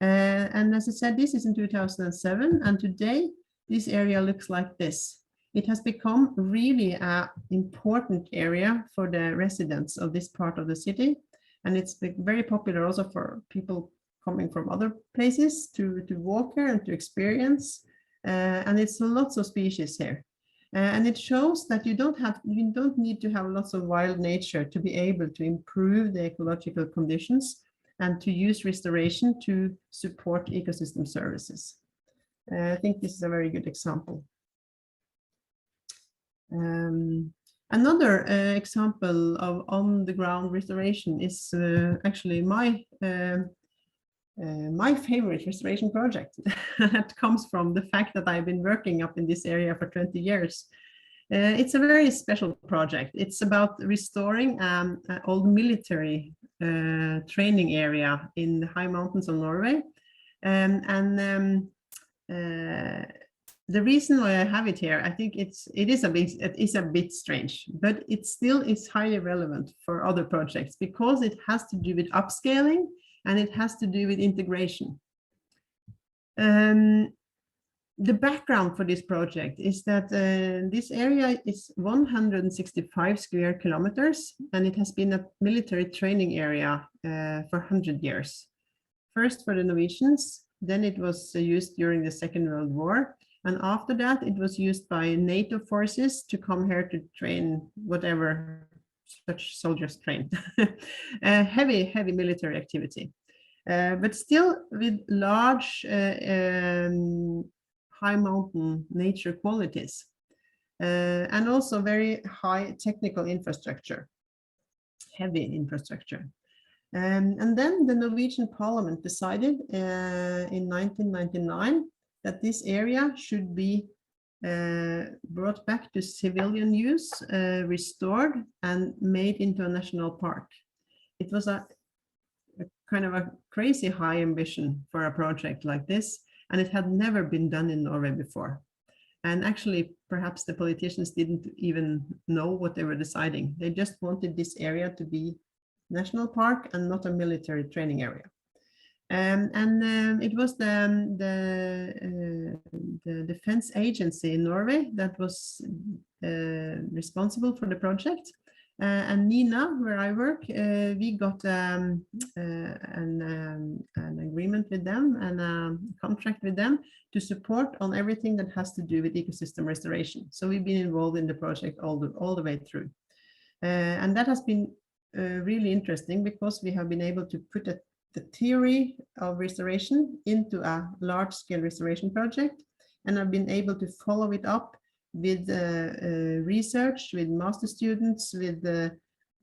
And as I said, this is in 2007, and today this area looks like this. It has become really an important area for the residents of this part of the city, and it's very popular also for people coming from other places to walk here and to experience. And it's lots of species here, and it shows that you don't need to have lots of wild nature to be able to improve the ecological conditions and to use restoration to support ecosystem services. I think this is a very good example. Another example of on-the-ground restoration is actually my favorite restoration project. That comes from the fact that I've been working up in this area for 20 years. It's a very special project. It's about restoring an old military training area in the high mountains of Norway. The reason why I have it here, I think it is a bit strange, but it still is highly relevant for other projects because it has to do with upscaling and it has to do with integration. the background for this project is that this area is 165 square kilometers, and it has been a military training area for 100 years. First for the Norwegians, then it was used during the Second World War, and after that it was used by NATO forces to come here to train whatever such soldiers trained. Heavy military activity, but still with large high mountain nature qualities, and also very high technical infrastructure, heavy infrastructure. And then the Norwegian Parliament decided in 1999 that this area should be brought back to civilian use, restored, and made into a national park. It was a kind of a crazy high ambition for a project like this, and it had never been done in Norway before. And actually, perhaps the politicians didn't even know what they were deciding. They just wanted this area to be national park and not a military training area. It was the defense agency in Norway that was responsible for the project. And Nina, where I work, we got an agreement with them and a contract with them to support on everything that has to do with ecosystem restoration. So we've been involved in the project all the way through. And that has been really interesting because we have been able to put the theory of restoration into a large-scale restoration project, and I've been able to follow it up with research, with master students, with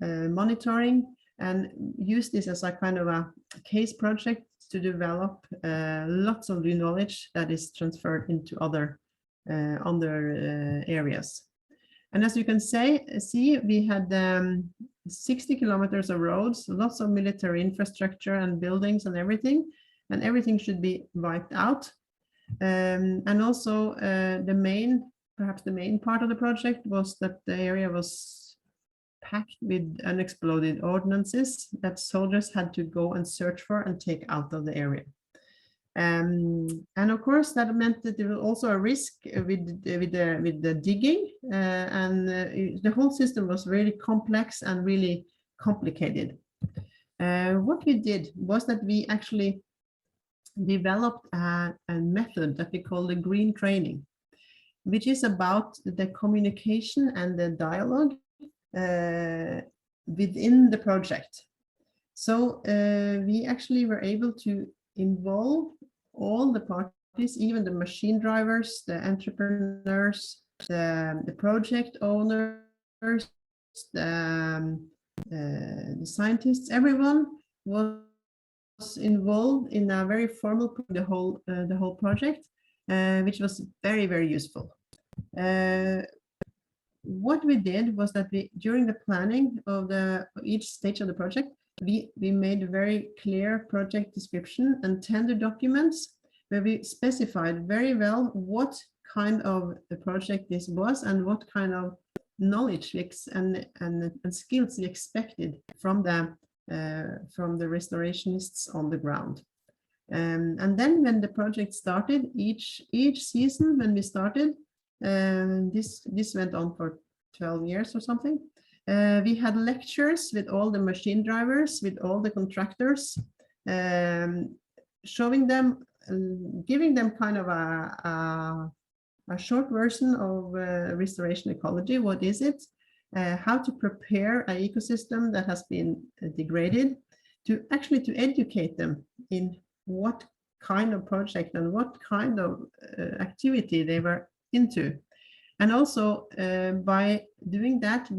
monitoring, and use this as a kind of a case project to develop lots of new knowledge that is transferred into other areas. And as you can see, we had 60 kilometers of roads, lots of military infrastructure and buildings and everything should be wiped out. And also perhaps the main part of the project was that the area was packed with unexploded ordnances that soldiers had to go and search for and take out of the area. And of course, that meant that there was also a risk with the digging, and the whole system was really complex and really complicated. What we did was that we actually developed a method that we call the green training, which is about the communication and the dialogue within the project. So we actually were able to involve all the parties, even the machine drivers, the entrepreneurs, the project owners, the scientists. Everyone was involved in a very formal the whole project, which was very, very useful. What we did was that during the planning of each stage of the project, we made a very clear project description and tender documents where we specified very well what kind of a project this was and what kind of knowledge and skills we expected from the restorationists on the ground. And then when the project started, each season when we started, this went on for 12 years or something. We had lectures with all the machine drivers, with all the contractors, showing them, giving them kind of a short version of restoration ecology. What is it? How to prepare an ecosystem that has been degraded, to educate them in what kind of project and what kind of activity they were into. And also by doing that,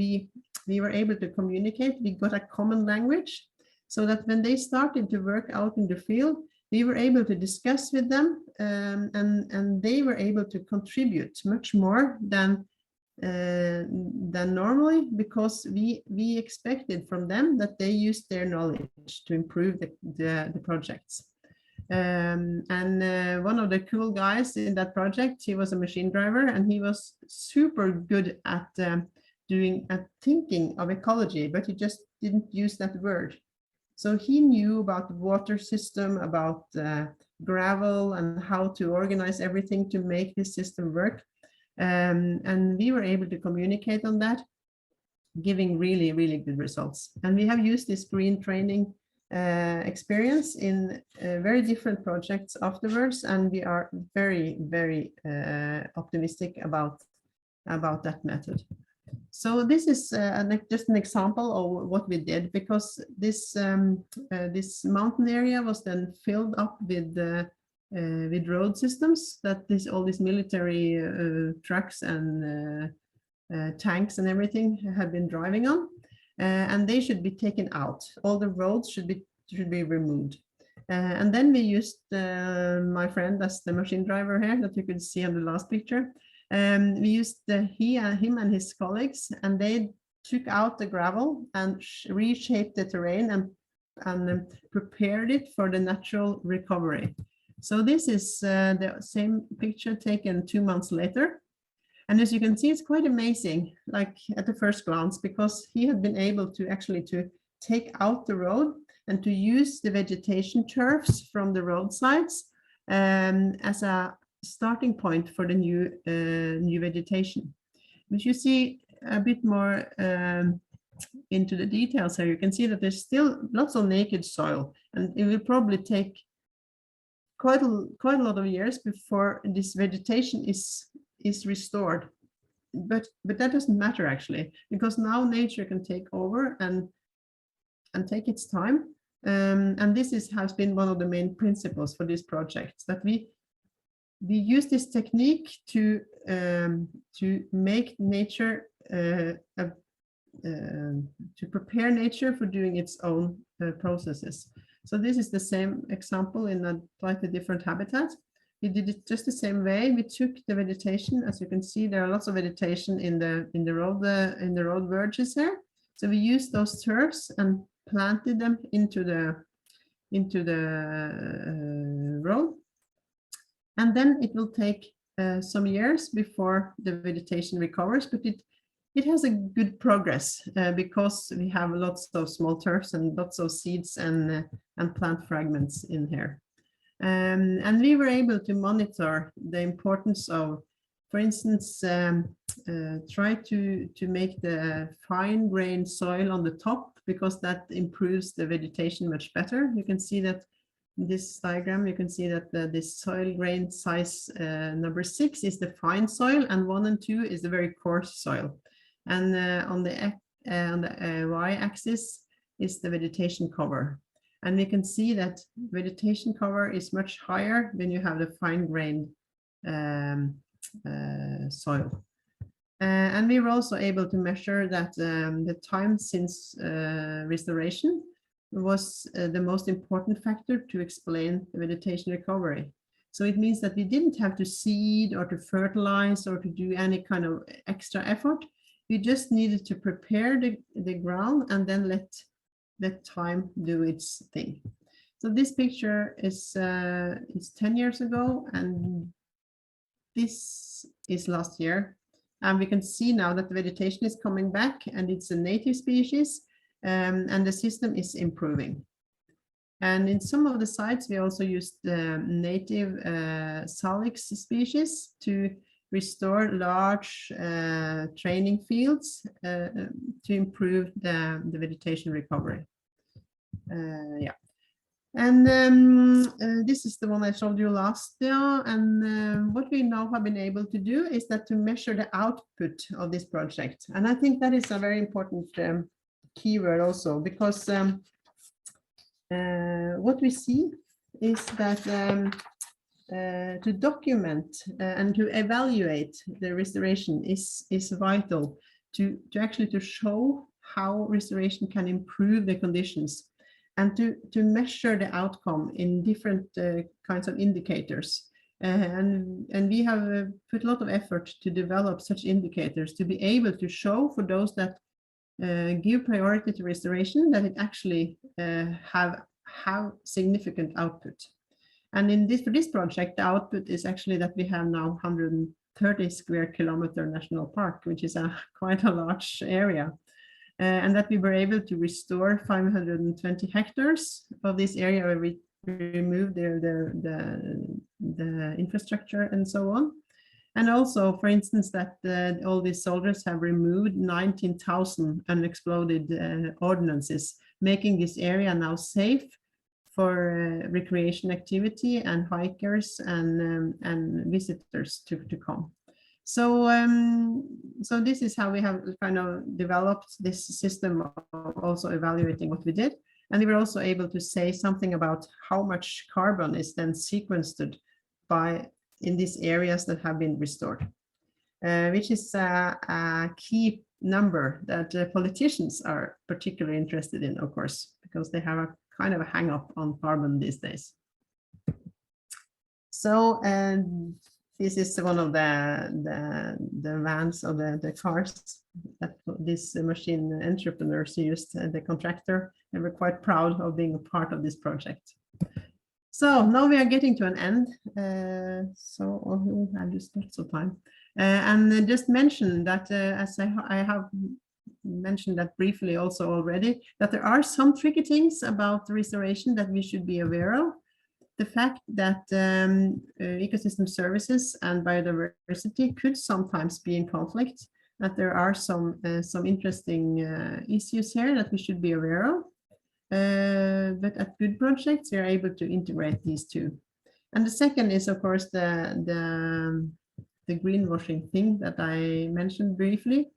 we were able to communicate. We got a common language so that when they started to work out in the field, we were able to discuss with them, and they were able to contribute much more than normally, because we expected from them that they used their knowledge to improve the projects. And one of the cool guys in that project, he was a machine driver, and he was super good at thinking of ecology, but he just didn't use that word. So he knew about the water system, about gravel and how to organize everything to make this system work. And we were able to communicate on that, giving really, really good results. And we have used this green training experience in very different projects afterwards, and we are very, very optimistic about that method. So this is just an example of what we did, because this this mountain area was then filled up with road systems that all these military trucks and tanks and everything have been driving on, and they should be taken out. All the roads should be removed. And then we used my friend as the machine driver here that you could see on the last picture. We used him and his colleagues, and they took out the gravel and reshaped the terrain and prepared it for the natural recovery. So this is the same picture taken 2 months later. And as you can see, it's quite amazing, like at the first glance, because he had been able to actually to take out the road and to use the vegetation turfs from the roadsides as a starting point for the new vegetation. If you see a bit more into the details here, you can see that there's still lots of naked soil, and it will probably take quite a lot of years before this vegetation is restored. But that doesn't matter actually, because now nature can take over and take its time. And this has been one of the main principles for this project, that we use this technique to make nature to prepare nature for doing its own processes. So this is the same example in a slightly different habitat. We did it just the same way. We took the vegetation. As you can see, there are lots of vegetation in the road verges here. So we used those turfs and planted them into the road. And then it will take some years before the vegetation recovers, but it has a good progress because we have lots of small turfs and lots of seeds and plant fragments in here. And we were able to monitor the importance of, for instance, try to make the fine-grained soil on the top, because that improves the vegetation much better. You can see that in this diagram, you can see that this soil grain size number 6 is the fine soil, and 1 and 2 is the very coarse soil. And on the y-axis is the vegetation cover. And we can see that vegetation cover is much higher when you have the fine-grained soil. And we were also able to measure that the time since restoration was the most important factor to explain the vegetation recovery. So it means that we didn't have to seed or to fertilize or to do any kind of extra effort. We just needed to prepare the ground and then let time do its thing. So this picture is 10 years ago, and this is last year. And we can see now that the vegetation is coming back, and it's a native species, and the system is improving. And in some of the sites, we also used the native salix species to restore large training fields to improve the vegetation recovery. Yeah. And this is the one I showed you last year. And what we now have been able to do is that to measure the output of this project. And I think that is a very important keyword also, because what we see is that to document and to evaluate the restoration is vital to actually to show how restoration can improve the conditions, and to measure the outcome in different kinds of indicators. And we have put a lot of effort to develop such indicators to be able to show for those that give priority to restoration that it actually have significant output. And for this project, the output is actually that we have now 130 square kilometer national park, which is quite a large area. And that we were able to restore 520 hectares of this area where we remove the infrastructure and so on. And also, for instance, that all these soldiers have removed 19,000 unexploded ordnances, making this area now safe for recreation activity and hikers and visitors to come. So, so this is how we have kind of developed this system of also evaluating what we did. And we were also able to say something about how much carbon is then sequestered in these areas that have been restored, which is a key number that politicians are particularly interested in, of course, because they have a kind of a hang up on carbon these days. So, this is one of the vans or the cars that these machine entrepreneurs used, the contractor, and we're quite proud of being a part of this project. So now we are getting to an end. So I just lots of time, and just mention that as I have mentioned that briefly also already, that there are some tricky things about restoration that we should be aware of. The fact that ecosystem services and biodiversity could sometimes be in conflict, that there are some interesting issues here that we should be aware of. But at good projects, we are able to integrate these two. And the second is, of course, the greenwashing thing that I mentioned briefly,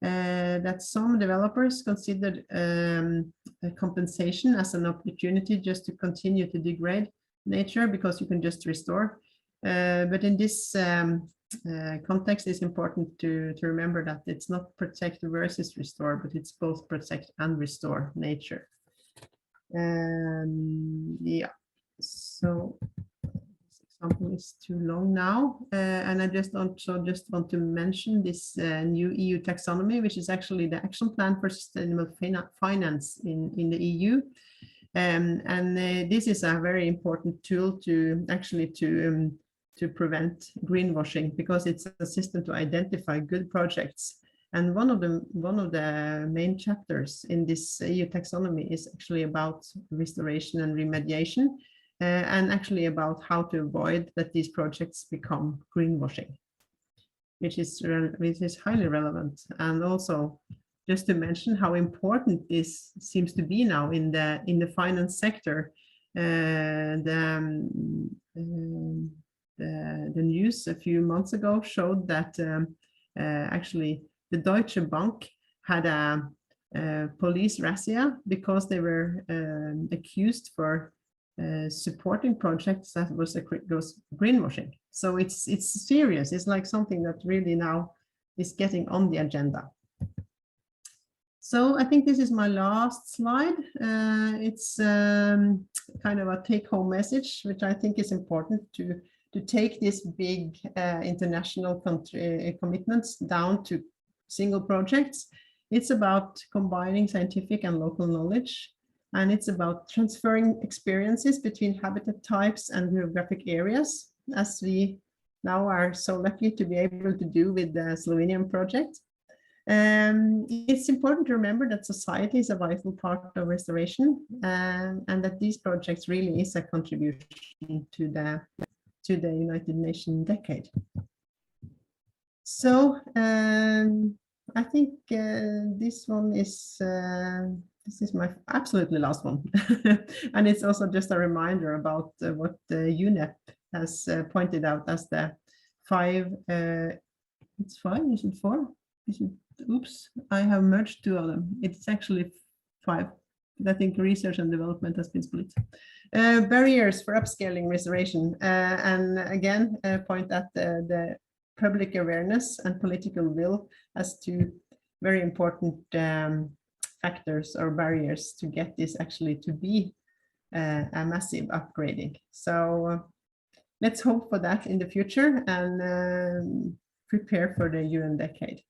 that some developers considered compensation as an opportunity just to continue to degrade nature because you can just restore. But in this context, it's important to remember that it's not protect versus restore, but it's both protect and restore nature. Yeah, so this example is too long now, and I just want to mention this new EU taxonomy, which is actually the action plan for sustainable finance in the EU. And this is a very important tool to actually to prevent greenwashing, because it's a system to identify good projects. And one of the main chapters in this EU taxonomy is actually about restoration and remediation, and actually about how to avoid that these projects become greenwashing, which is highly relevant. And also, just to mention how important this seems to be now in the finance sector. The news a few months ago showed that actually the Deutsche Bank had a police razzia because they were accused for supporting projects that was greenwashing. So it's serious. It's like something that really now is getting on the agenda. So I think this is my last slide. It's kind of a take-home message, which I think is important to take these big international commitments down to single projects. It's about combining scientific and local knowledge, and it's about transferring experiences between habitat types and geographic areas, as we now are so lucky to be able to do with the Slovenian project. It's important to remember that society is a vital part of restoration, and that these projects really is a contribution to the United Nations decade. So I think this one is this is my absolutely last one, and it's also just a reminder about what UNEP has pointed out as the 5. It's 5. Is it 4? Is it? Oops, I have merged 2 of them. It's actually 5. I think research and development has been split. Barriers for upscaling restoration, and again point at the public awareness and political will as 2 very important factors or barriers to get this actually to be a massive upgrading. So let's hope for that in the future and prepare for the UN decade.